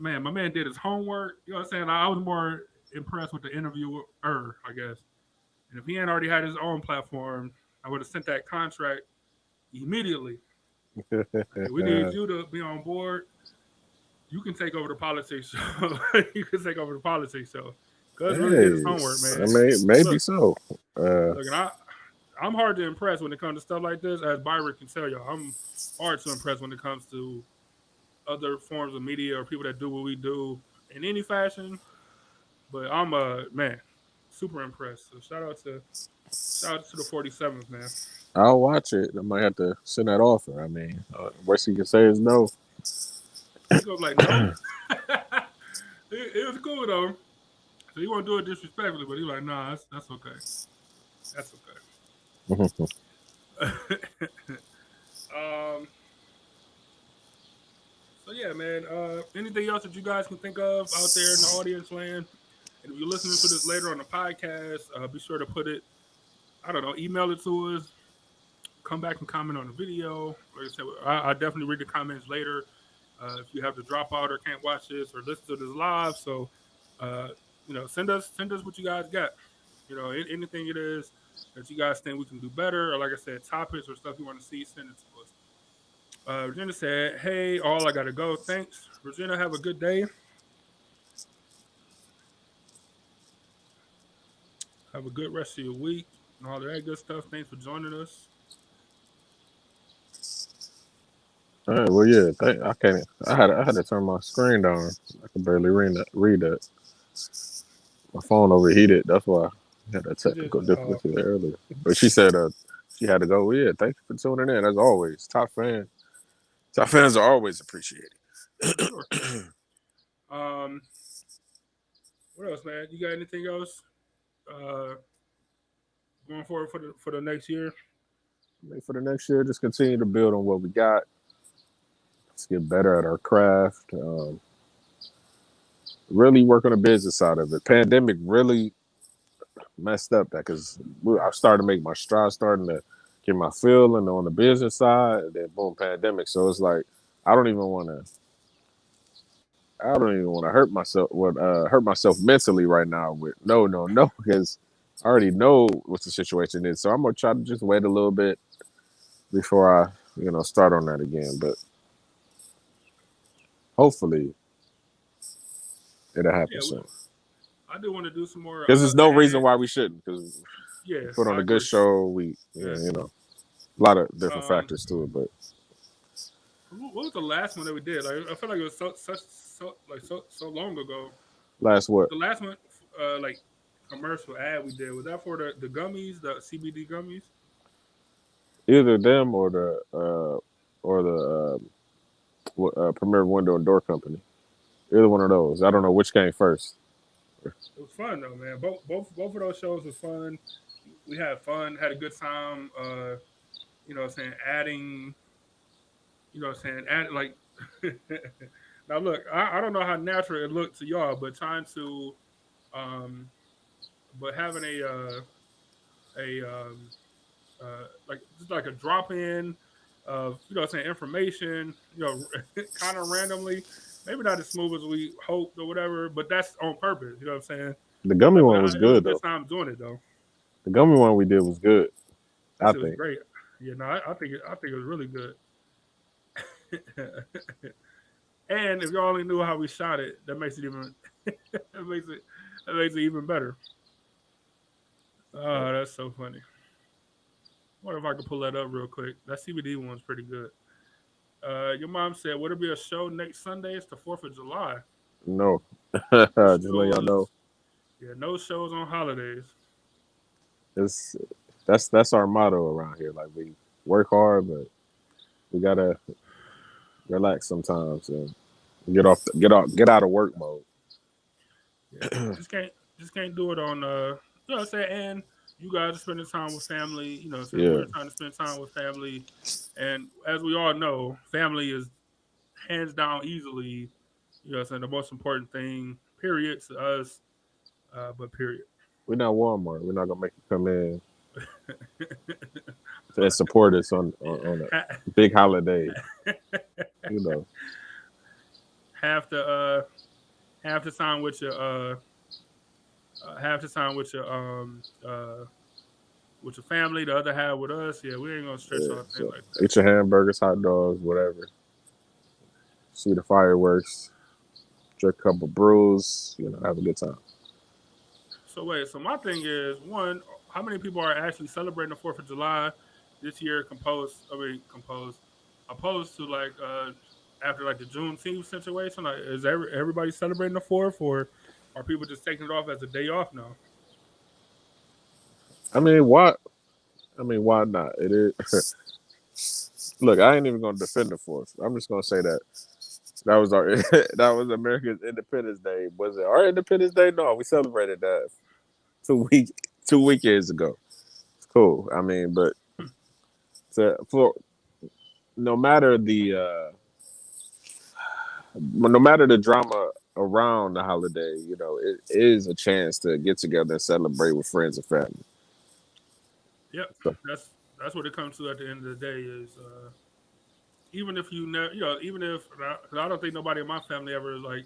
man, my man did his homework. You know what I'm saying? I was more impressed with the interviewer, I guess. And if he hadn't already had his own platform, I would have sent that contract immediately. Hey, we need you to be on board. You can take over the politics show. You can take over the politics show. Cuz really did his homework, man. Maybe so. Look, and I'm hard to impress when it comes to stuff like this. As Byron can tell y'all, I'm hard to impress when it comes to other forms of media or people that do what we do in any fashion. But I'm man, super impressed. So shout out to the 47th, man. I'll watch it. I might have to send that offer. I mean, worst he can say is no. He goes like, no. It was cool though. So he won't do it disrespectfully, but he's like, nah, that's okay. That's okay. So yeah, man. Anything else that you guys can think of out there in the audience land? And if you're listening to this later on the podcast, be sure to put it. I don't know, email it to us. Come back and comment on the video. Like I said, I definitely read the comments later. If you have to drop out or can't watch this or listen to this live, so send us what you guys got. You know, anything it is that you guys think we can do better, or like I said, topics or stuff you want to see, send it to us. Regina said, "Hey, all, I gotta go. Thanks, Regina. Have a good day. Have a good rest of your week and all that good stuff. Thanks for joining us." All right. Well, yeah. I can't. I had to turn my screen down. I can barely read that. My phone overheated. That's why I had that technical difficulty earlier. But she said she had to go. Well, yeah. Thank you for tuning in as always. Top fans are always appreciated. Sure. What else, man? You got anything else going forward for the next year? For the next year, just continue to build on what we got. Let's get better at our craft. Really work on the business side of it. Pandemic really messed up that because I started to make my stride, starting to get my feeling on the business side. And then boom, pandemic. So it's like I don't even want to hurt myself mentally right now with no because I already know what the situation is. So I'm gonna try to just wait a little bit before I start on that again. But hopefully it'll happen Yeah, soon. I do want to do some more. Because there's no reason why we shouldn't. Because Yeah, put on I a good agree. show. Yeah. A lot of different Um, factors to it. But what was the last one that we did? Like, I feel like it was so long ago. last what? The last one, like commercial ad we did, was that for the gummies, the CBD gummies? Either them or the Premier Window and Door Company. Either one of those. I don't know which came first. It was fun though, man. Both of those shows was fun. We had fun, had a good time. You know what I'm saying, adding, you know what I'm saying, add like now look, I don't know how natural it looked to y'all, but trying to um but having a like just like a drop in of, you know what I'm saying, information, you know, kind of randomly. Maybe not as smooth as we hoped or whatever, but that's on purpose. You know what I'm saying? The gummy Like, one was it was a good good though. time doing it though. The gummy one we did was good. That I shit was think. great. Yeah, no, I think it was really good. And if y'all only knew how we shot it, that makes it even that makes it that makes it even better. Oh, that's so funny. What if I could pull that up real quick? That CBD one's pretty good. Your mom said, "Would it be a show next Sunday? It's the 4th of July. No. No Just let y'all know. shows. Yeah, no shows on holidays. It's that's our motto around here. Like we work hard, but we gotta relax sometimes and get out of work mode. Yeah, just can't do it on you know what I'm saying, and you guys are spending time with family, you know, so Yeah. we're trying to spend time with family, and as we all know, family is hands down easily, you know what I'm saying, the most important thing, period, to us, but period. We're not Walmart. We're not gonna make you come in and support us on a big holiday. You know. have to have to sign with your have to sign with your family, the other half with us. Yeah, we ain't gonna stretch Yeah. our thing So like that. eat your hamburgers, hot dogs, whatever. See the fireworks. Drink a couple brews. Have a good time. So wait, so my thing is, one, how many people are actually celebrating the 4th of July this year? Opposed to like after like the Juneteenth situation. Like, is everybody celebrating the 4th, or are people just taking it off as a day off now? I mean, why? I mean, why not? It is. Look, I ain't even gonna defend the fourth. I'm just gonna say that was our that was America's Independence Day. Was it our Independence Day? No, we celebrated that two week two weekends ago. It's cool. I mean, but for no matter no matter the drama around the holiday, it is a chance to get together and celebrate with friends and family. Yep, So, that's what it comes to at the end of the day. Is even if you never, you know, even if, cause I don't think nobody in my family ever was like,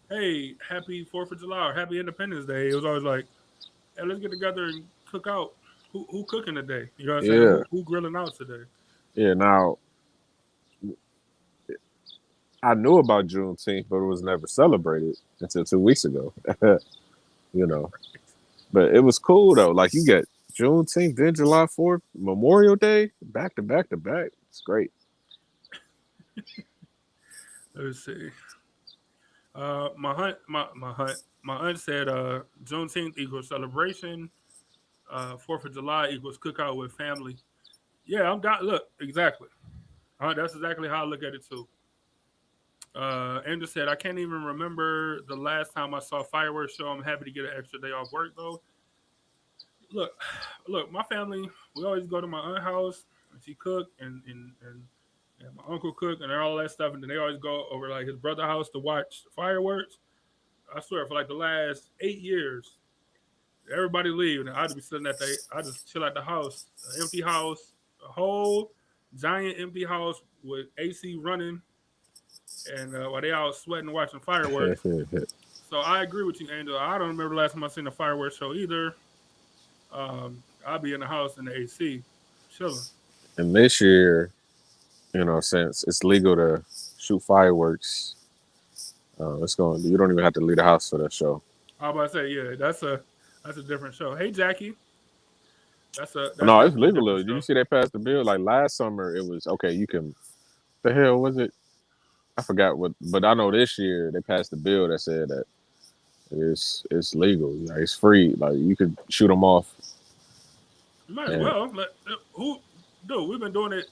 "Hey, happy 4th of July or Happy Independence Day." It was always like, "Hey, let's get together and cook out." Who cooking today? You know what I'm saying? yeah, Who grilling out today? yeah. Now I knew about Juneteenth, but it was never celebrated until 2 weeks ago. you know, but it was cool though. Like you get Juneteenth, then July 4th, Memorial Day, back to back to back. It's great. Let's see. My aunt said Juneteenth equals celebration. 4th of July equals cookout with family. Yeah, I'm down. Look, exactly. That's exactly how I look at it too. Andrew said, I can't even remember the last time I saw a fireworks show. I'm happy to get an extra day off work though. Look, look, my family, we always go to my aunt's house and she cook and my uncle cook and all that stuff. And then they always go over like his brother's house to watch fireworks. I swear, for like the last 8 years, everybody leave and I'd be sitting I just chill at the house, an empty house, a whole giant empty house with AC running, and while they all sweating watching fireworks. So I agree with you, Angel. I don't remember the last time I seen a fireworks show either. I'll be in the house in the AC, chilling. And this year, since it's legal to shoot fireworks It's going. You don't even have to leave the house for that show. I was about to say, yeah, that's a different show. Hey, Jackie, that's No, it's definitely a legal. different Did you show. see they passed the bill? Like last summer, it was okay. You can. The hell was it? I forgot what, but I know this year they passed the bill that said that it's legal. Like it's free. Like you could shoot them off. You might as And well. Who, dude? We've been doing it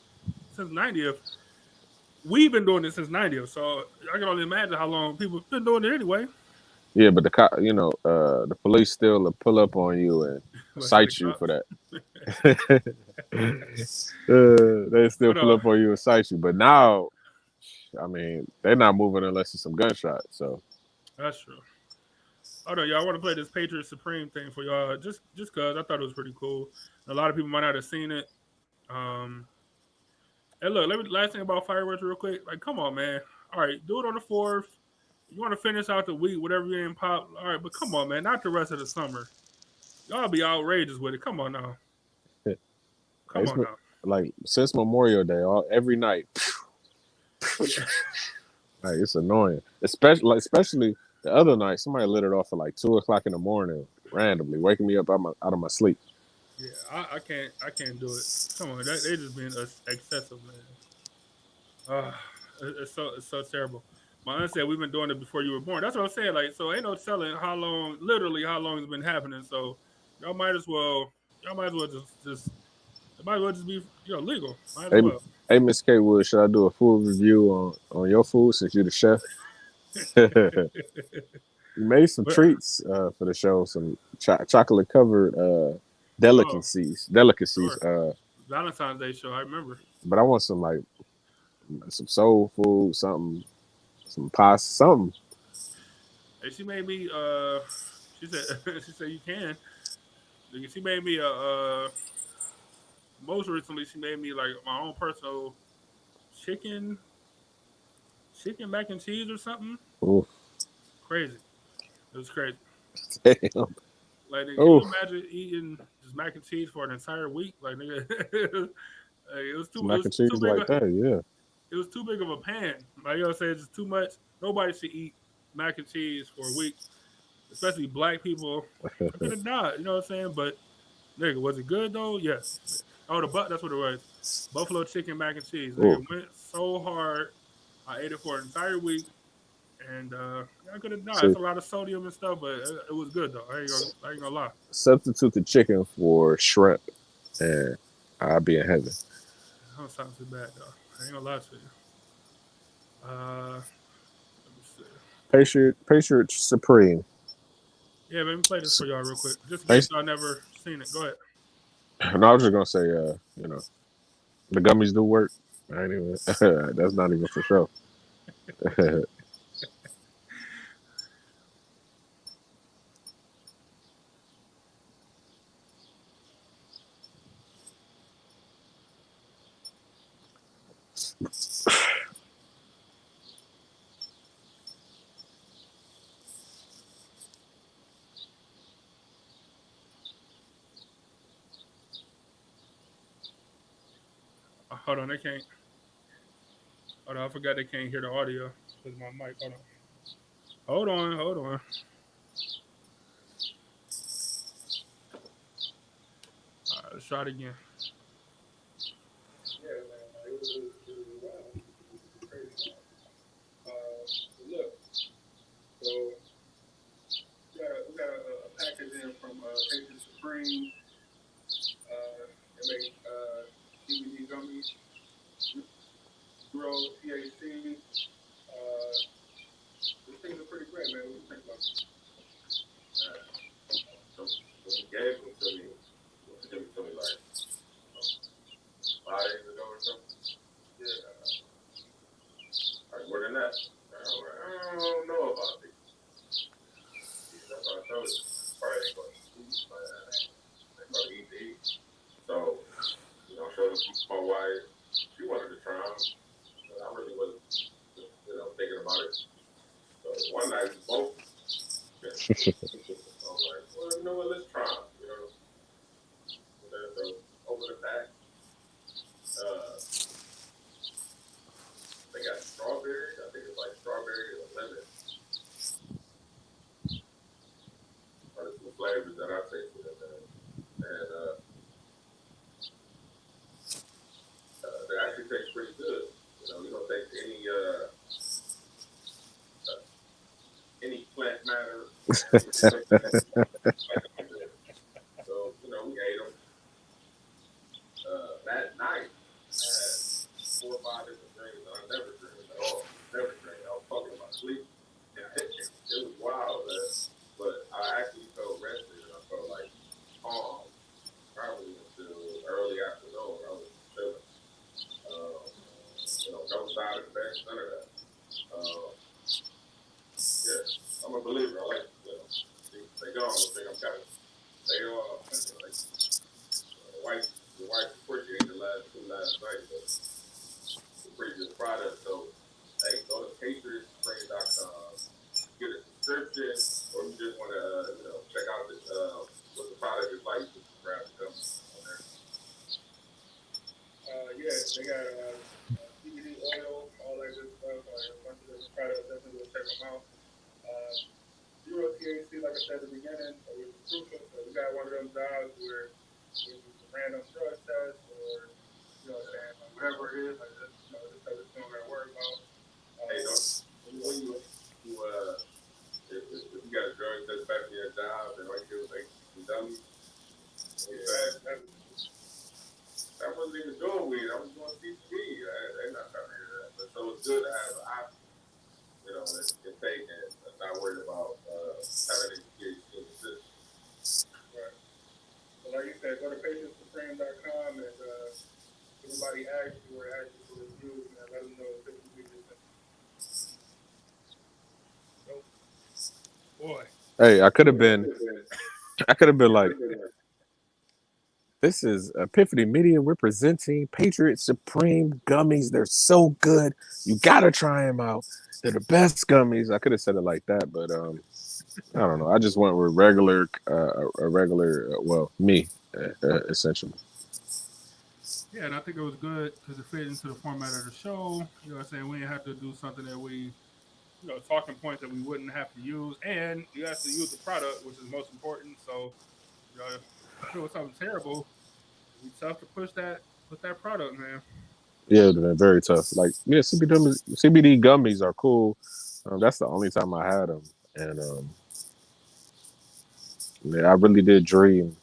since '90th. We've been doing it since '90th. So I can only imagine how long people have been doing it anyway. yeah, but the police still pull up on you and Let's say the cite you for cops. that. They still But pull up on you and cite you. But now, I mean, they're not moving unless it's some gunshots. So that's true. Oh no, y'all, I want to play this Patriot Supreme thing for y'all, just cause I thought it was pretty cool. A lot of people might not have seen it. Um, and look, let me last thing about fireworks real quick. Like, come on, man. All right, do it on the 4th. You want to finish out the week, whatever you ain't pop. All right, but come on, man. Not the rest of the summer. Y'all be outrageous with it. Come on now. Come it's on been now. like since Memorial Day, every night. Yeah. Like it's annoying, especially the other night. Somebody lit it off at like 2 o'clock in the morning, randomly, waking me up out of my sleep. Yeah, I can't do it. Come on, they just being excessive, man. Uh, it's so terrible. My aunt said we've been doing it before you were born. That's what I'm saying. Like, so ain't no telling how long, literally how long it's been happening. So y'all might as well just it might as well just be legal. Might as Hey, well. hey, Miss K Wood, should I do a full review on your food since you're the chef? You made some But treats for the show, some chocolate covered oh, delicacies. sure. Valentine's Day show. I remember. But I want some soul food, something, some pasta, something. And she made me. She said she said you can. She made me most recently she made me like my own personal chicken chicken mac and cheese or something. Ooh, Crazy. It was crazy. damn. Like, nigga, can you Ooh, imagine eating just mac and cheese for an entire week? Like, nigga, like, it was too. some It mac was and too cheese big. like that, yeah. It was too big of a pan. Like, you know, what I'm saying, it's just too much. Nobody should eat mac and cheese for a week, especially black people. I could have died. You know what I'm saying? But nigga, was it good though? Yes. Oh, that's what it was. Buffalo chicken mac and cheese. Nigga, Ooh, it went so hard. I ate it for an entire week, and I could have died. so It's a lot of sodium and stuff, but it was good though. I ain't gonna lie. substitute the chicken for shrimp, and I'll be in heaven. That don't sound too bad though. I ain't gonna lie to you. Let me see. Patriot Supreme. Yeah, let me play this for y'all real quick, just in case Thanks. y'all never seen it. Go ahead. No, I was just gonna say, the gummies do work. I ain't even. That's not even for sure. Hold on, they can't. Hold on, I forgot they can't hear the audio because my mic. Hold on. Hold on. Hold on. All right, let's try it again. Yeah, man, it was wild. It was crazy wild. Look, so we got a package in from Patriot Supreme. They make CBD gummies, zero THC. Uh, these things are pretty great, man. What do you think about them? So when you gave them to me, you gave them to me like 5 days ago or something. Yeah, like more than that. I don't know about these. That's what I told you. Probably ain't going to eat, but they probably eat these. So, show them to my wife. She wanted to try them, but I really wasn't, thinking about it. So one night we both. I was like, well, you know what? Let's try them. So open the pack. They got strawberry. I think it's like strawberry or lemon. So, we ate them. That night, I had 4 or 5 different drinks that I never drink at all. Never drink. I was talking about sleep. It was wild, man. But I actually felt rested and I felt like calm probably until early afternoon. I was chilling. Um, no side effects, none of that. Um, yeah, I'm a believer. I like, they gone. I think I'm kind of, they all, like, the wife appreciated the last night, but it's a pretty good product. So, hey, go to patriotspring.com, get a subscription, or you just want to, check out what the product is like. You can grab the gum on there. Yeah, they got CBD oil, all that good stuff. A bunch of different products. Definitely go check them out. Zero THC, like I said at the beginning, which is crucial. So we got one of them jobs where we do some random drug tests or, whatever it is, like this, this type of thing we're worried about. Hey, when you if you got a drug test back in your job and all you do is make some dummies, that wasn't even doing weed. I was doing CBD. They're not trying to hear that. But so it's good to have an option, that you can take and not worried about having any THC in the system. Right. So like you said, go to patientsupreme.com and everybody asks you or asks you for reviews and let them know if this is what you think. Boy. Hey, I could have been like, this is Epiphany Media. We're presenting Patriot Supreme gummies. They're so good. You gotta try them out. They're the best gummies. I could have said it like that, but I don't know. I just went with me, essentially. Yeah, and I think it was good because it fit into the format of the show. You know what I'm saying? We didn't have to do something that we, talking points that we wouldn't have to use. And you actually use the product, which is most important. So, if it was something terrible, it'd be tough to put that product, man. Yeah, they're very tough. Like, yeah, CBD gummies are cool. That's the only time I had them, and yeah, I really did dream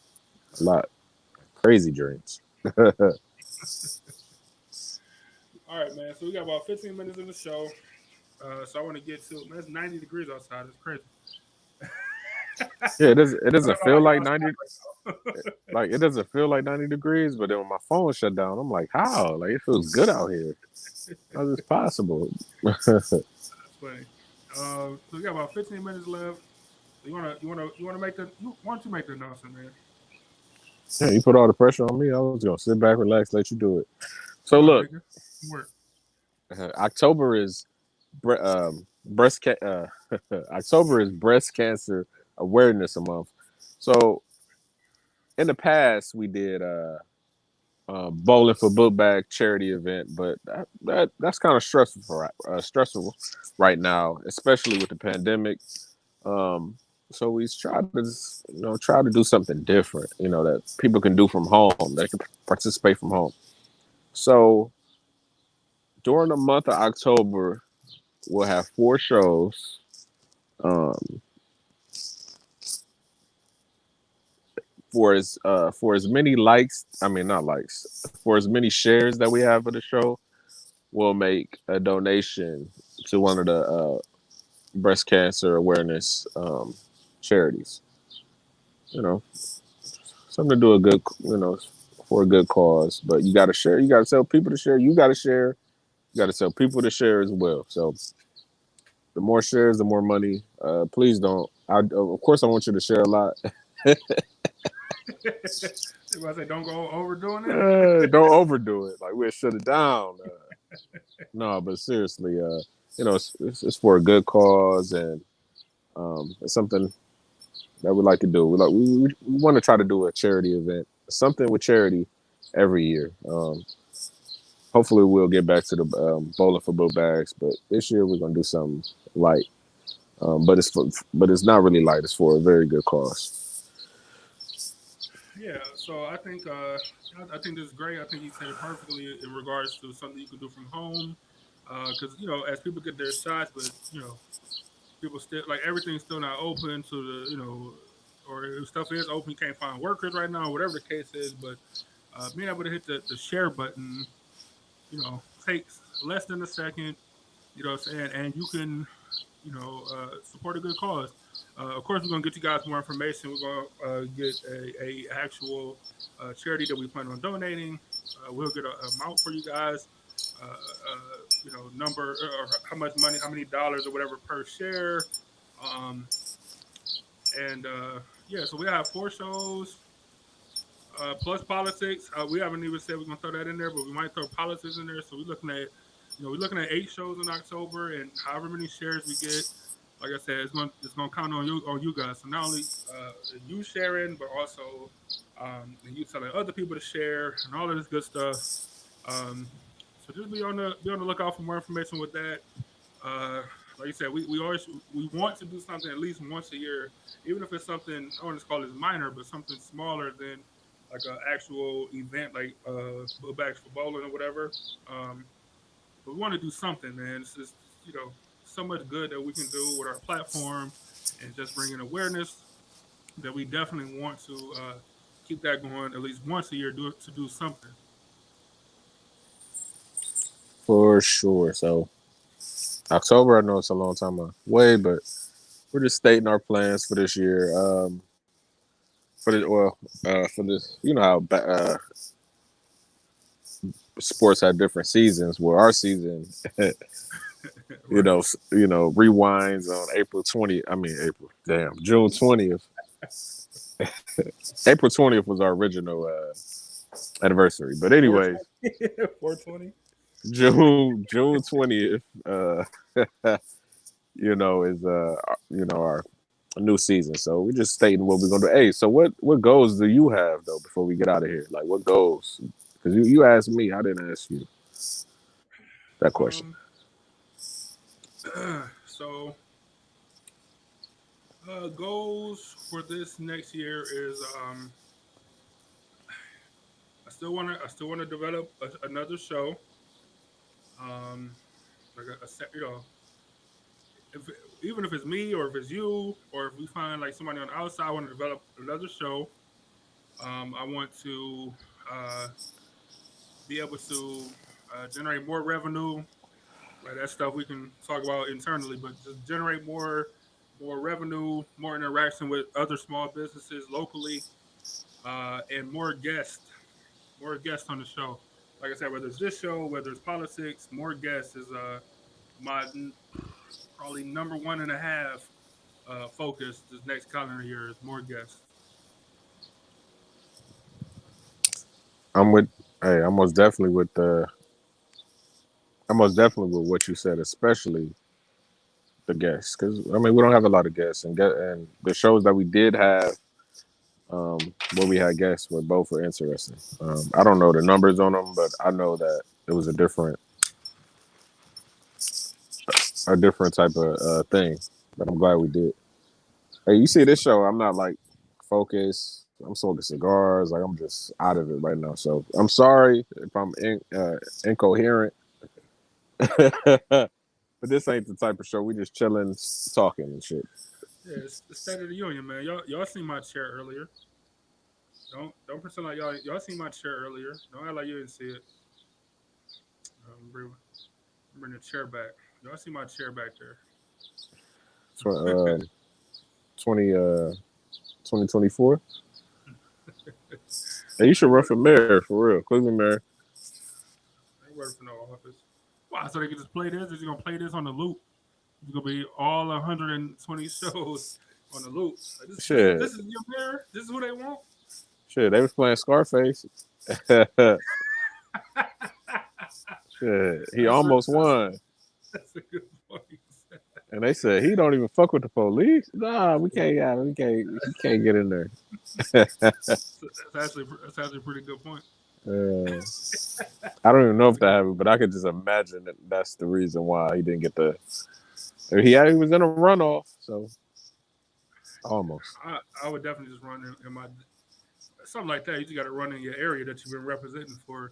a lot, crazy dreams. All right, man. So we got about 15 minutes in the show. So I want to get to, man, it's 90 degrees outside. It's crazy. Yeah, it I don't doesn't know how feel like y'all 90. sound right now. Like, it doesn't feel like 90 degrees, but then when my phone shut down, I'm like, how? Like, it feels good out here. How is this possible? That's funny. So we got about 15 minutes left. So you wanna make why don't you make the announcement, man? Yeah, you put all the pressure on me. I was gonna sit back, relax, let you do it. So Come on, look, nigga. Work. October is breast October is breast cancer awareness month. So in the past, we did bowling for book bag charity event, but that's kind of stressful right now, especially with the pandemic. Um, so we try to do something different, that people can do from home, that can participate from home. So during the month of October, we'll have 4 shows. Um, for as many likes, I mean not likes, for as many shares that we have of the show, we'll make a donation to one of the breast cancer awareness charities. You know, something to do a good, for a good cause. But you got to share. You got to tell people to share. You got to share. You got to tell people to share as well. So the more shares, the more money. Please don't. Of course, I want you to share a lot. I say don't go overdoing it. Don't overdo it. Like, we'll shut it down. No, but seriously, it's for a good cause, and it's something that we like to do. We want to try to do a charity event, something with charity every year. Hopefully, we'll get back to the bowling for book bags, but this year we're gonna do something light. But it's not really light. It's for a very good cause. Yeah, so I think this is great. I think you said it perfectly in regards to something you can do from home. Because as people get their shots, but people still like everything's still not open to the or if stuff is open, you can't find workers right now, whatever the case is. But being able to hit the share button, takes less than a second. You know what I'm saying, and you can support a good cause. Of course, we're gonna get you guys more information. We're gonna get a actual charity that we plan on donating. We'll get an amount for you guys. Number or how much money, how many dollars or whatever per share. Um, and yeah, so we have 4 shows plus politics. We haven't even said we're gonna throw that in there, but we might throw politics in there. So we're looking at 8 shows in October, and however many shares we get, like I said, it's gonna count on you guys. So not only you sharing, but also you telling other people to share and all of this good stuff. So just be on the lookout for more information with that. Like you said, we want to do something at least once a year, even if it's something I want to call it minor, but something smaller than like an actual event like backs for bowling or whatever. But we want to do something, man. It's just so much good that we can do with our platform and just bringing awareness that we definitely want to keep that going at least once a year. Do something. For sure. So October, I know it's a long time away, but we're just stating our plans for this year. For this, how sports have different seasons. Well, our season, Right. rewinds on April 20th. I mean, June 20th. April 20th was our original anniversary. But anyways, 420. June 20th, is our new season. So we're just stating what we're gonna do. Hey, so what goals do you have though before we get out of here? Like what goals? Because you asked me, I didn't ask you that question. So goals for this next year is I still want to develop another show. Like if even if it's me or if it's you or if we find like somebody on the outside, I want to develop another show. I want to be able to generate more revenue. Right, that stuff we can talk about internally, but just generate more revenue, more interaction with other small businesses locally, and more guests on the show. Like I said, whether it's this show, whether it's politics, more guests is my probably number 1.5 focus this next calendar year is more guests. I'm most definitely with what you said, especially the guests, because we don't have a lot of guests, and the shows that we did have, where we had guests were interesting. I don't know the numbers on them, but I know that it was a different type of thing. But I'm glad we did. Hey, you see this show? I'm not like focused. I'm smoking cigars. Like I'm just out of it right now. So I'm sorry if I'm incoherent. But this ain't the type of show. We just chilling, talking and shit. Yeah, it's the State of the Union, man. Y'all seen my chair earlier. Don't pretend like y'all seen my chair earlier. Don't act like you didn't see it. Bring the chair back. Y'all see my chair back there. 2024. Hey, you should run for mayor for real, Cleveland mayor. Ain't working for no office. Wow, so they can just play this? Is he gonna play this on the loop? It's gonna be all 120 shows on the loop. Like, this is your mayor. This is who they want. Shit, they was playing Scarface. Shit, he almost won. That's a good point. And they said he don't even fuck with the police. Nah, we can't. He can't get in there. That's actually a pretty good point. I don't even know if that happened, but I could just imagine that's the reason why he didn't get the. He was in a runoff, so almost. I would definitely just run in my something like that. You just got to run in your area that you've been representing for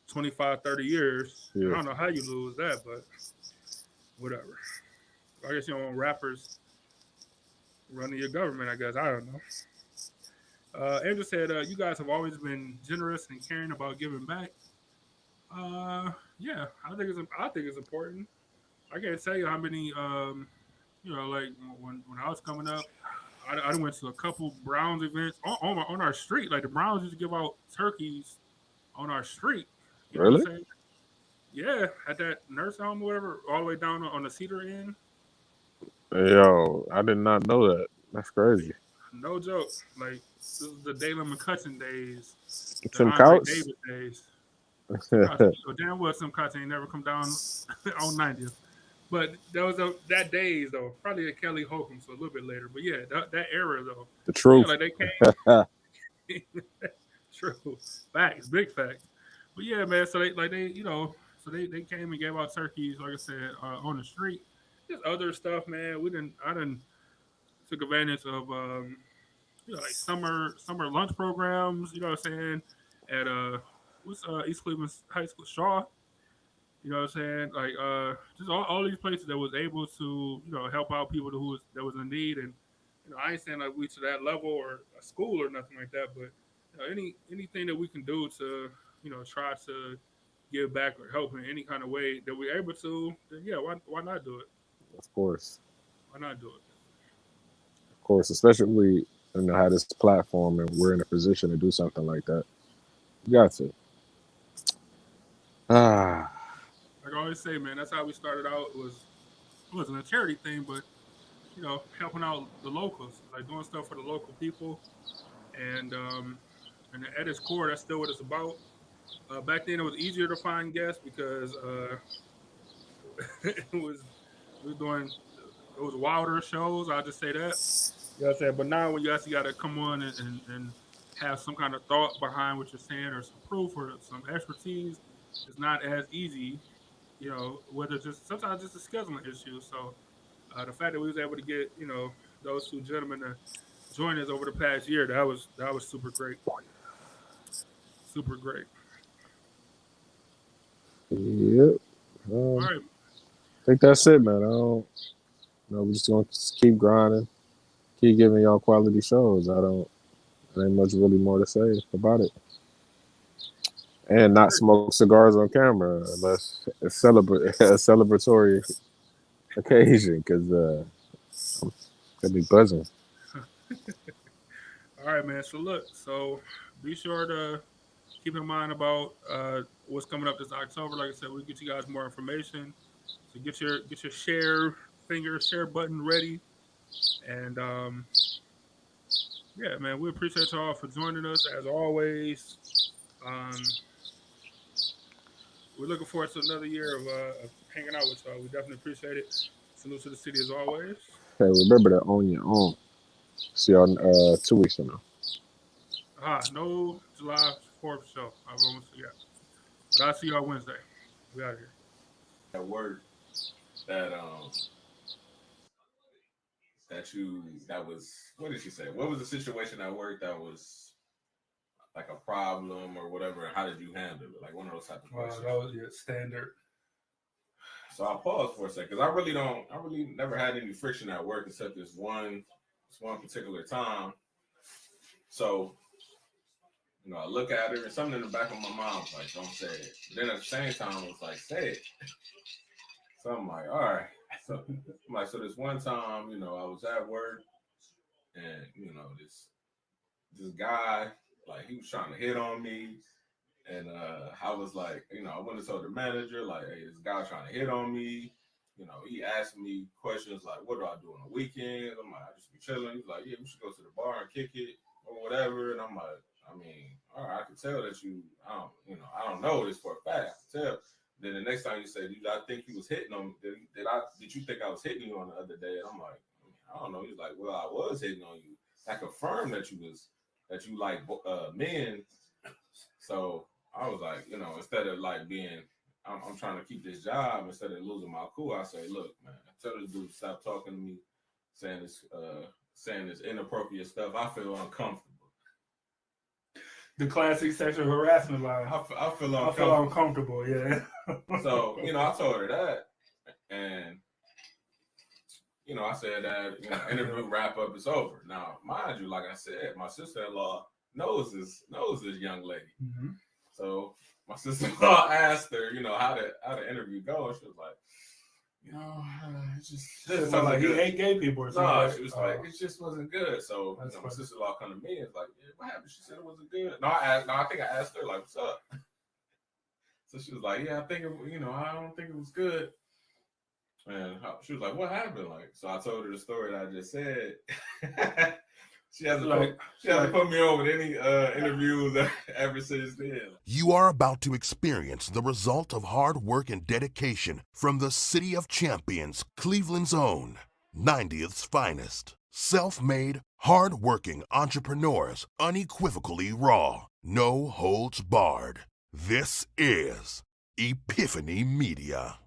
25, 30 years. Yeah. I don't know how you lose that, but whatever. I guess you don't want rappers running your government. I guess I don't know. Andrew said, "You guys have always been generous and caring about giving back." Yeah, I think it's important. I can't tell you how many like when I was coming up, I went to a couple Browns events on our street. Like the Browns used to give out turkeys on our street. You know what I'm Really? saying? Yeah, at that nurse home or whatever, all the way down on the Cedar end. Yo, I did not know that. That's crazy. No joke. Like this is the Dalen McCutcheon days, the Tim Andre Couch? Davis days. So damn well some cuts ain't never come down on 90th. But that was that days though, probably at Kelly Holcomb, so a little bit later. But yeah, that era though. The Yeah, truth. like they came. True. Facts, big facts. But yeah, man. So they came and gave out turkeys, like I said, on the street. Just other stuff, man. I didn't took advantage of like summer lunch programs. You know what I'm saying? At what's East Cleveland High School Shaw. You know what I'm saying? Like just all these places that was able to help out people that was in need. And I ain't saying like we to that level or a school or nothing like that, but anything that we can do to try to give back or help in any kind of way that we're able to, then yeah, why not do it? Of course. Why not do it? Of course. Especially if we have this platform and we're in a position to do something like that. You got to. Ah. Like I always say, man, that's how we started out. It wasn't a charity thing, but helping out the locals, like doing stuff for the local people, and at its core, that's still what it's about. Back then, it was easier to find guests because it was we was doing it was wilder shows. I'll just say that. You know what I'm saying? But now, when you actually got to come on and have some kind of thought behind what you're saying or some proof or some expertise, it's not as easy. Whether just sometimes just a scheduling issue. So the fact that we was able to get those two gentlemen to join us over the past year, that was super great, super great. Yep. All right, I think that's it, man. I don't. We're just gonna keep grinding, keep giving y'all quality shows. There ain't much really more to say about it. And not smoke cigars on camera unless it's a celebratory occasion, because it'll be buzzing. all right, man. So be sure to keep in mind about what's coming up this October. Like I said, we'll get you guys more information. So get your share button ready, and yeah, man, we appreciate y'all for joining us as always. Um, we're looking forward to another year of hanging out with y'all. We definitely appreciate it. Salute to the city as always. Hey, remember to own your own. See y'all 2 weeks from now. No July 4th show. I almost forgot. But I'll see y'all Wednesday. We out of here. That word that that was, what did she say? What was the situation at work that was like a problem or whatever? And how did you handle it? Like one of those type of questions. That was standard. So I'll pause for a second because I really never had any friction at work except this one particular time. So, I look at her and something in the back of my mind was like, don't say it. But then at the same time, I was like, say it. So I'm like, all right. So I'm like, so this one time, I was at work and, this guy, like he was trying to hit on me. And I was like, I went and told the manager, like, hey, this guy trying to hit on me. He asked me questions like, what do I do on the weekends? I'm like, I just be chilling. He's like, yeah, we should go to the bar and kick it or whatever. And I'm like, all right, I can tell that I don't know this for a fact. I can tell. Then the next time you say, did I think he was hitting on me? Did you think I was hitting you on the other day? And I'm like, I don't know. He's like, well, I was hitting on you. I confirmed that you like men. So I was like, instead of like being, I'm trying to keep this job, instead of losing my cool, I say, look, man, tell this dude to stop talking to me, saying this inappropriate stuff. I feel uncomfortable. The classic sexual harassment line. I feel uncomfortable. Yeah. So I told her that, and I said that interview wrap up is over. Now, mind you, like I said, my sister-in-law knows this young lady. Mm-hmm. So my sister-in-law asked her, how the interview go. She was like, it just So like he hate gay people or something. No, she was like, it just wasn't good. So my sister-in-law come to me and was like, yeah, what happened? She said it wasn't good. I think I asked her, like, what's up? So she was like, yeah, I think I don't think it was good. And she was like, what happened? Like, so I told her the story that I just said. She hasn't put me on with any interviews ever since then. You are about to experience the result of hard work and dedication from the City of Champions, Cleveland's own, 90th's finest. Self-made, hard-working entrepreneurs, unequivocally raw, no holds barred. This is Epiphany Media.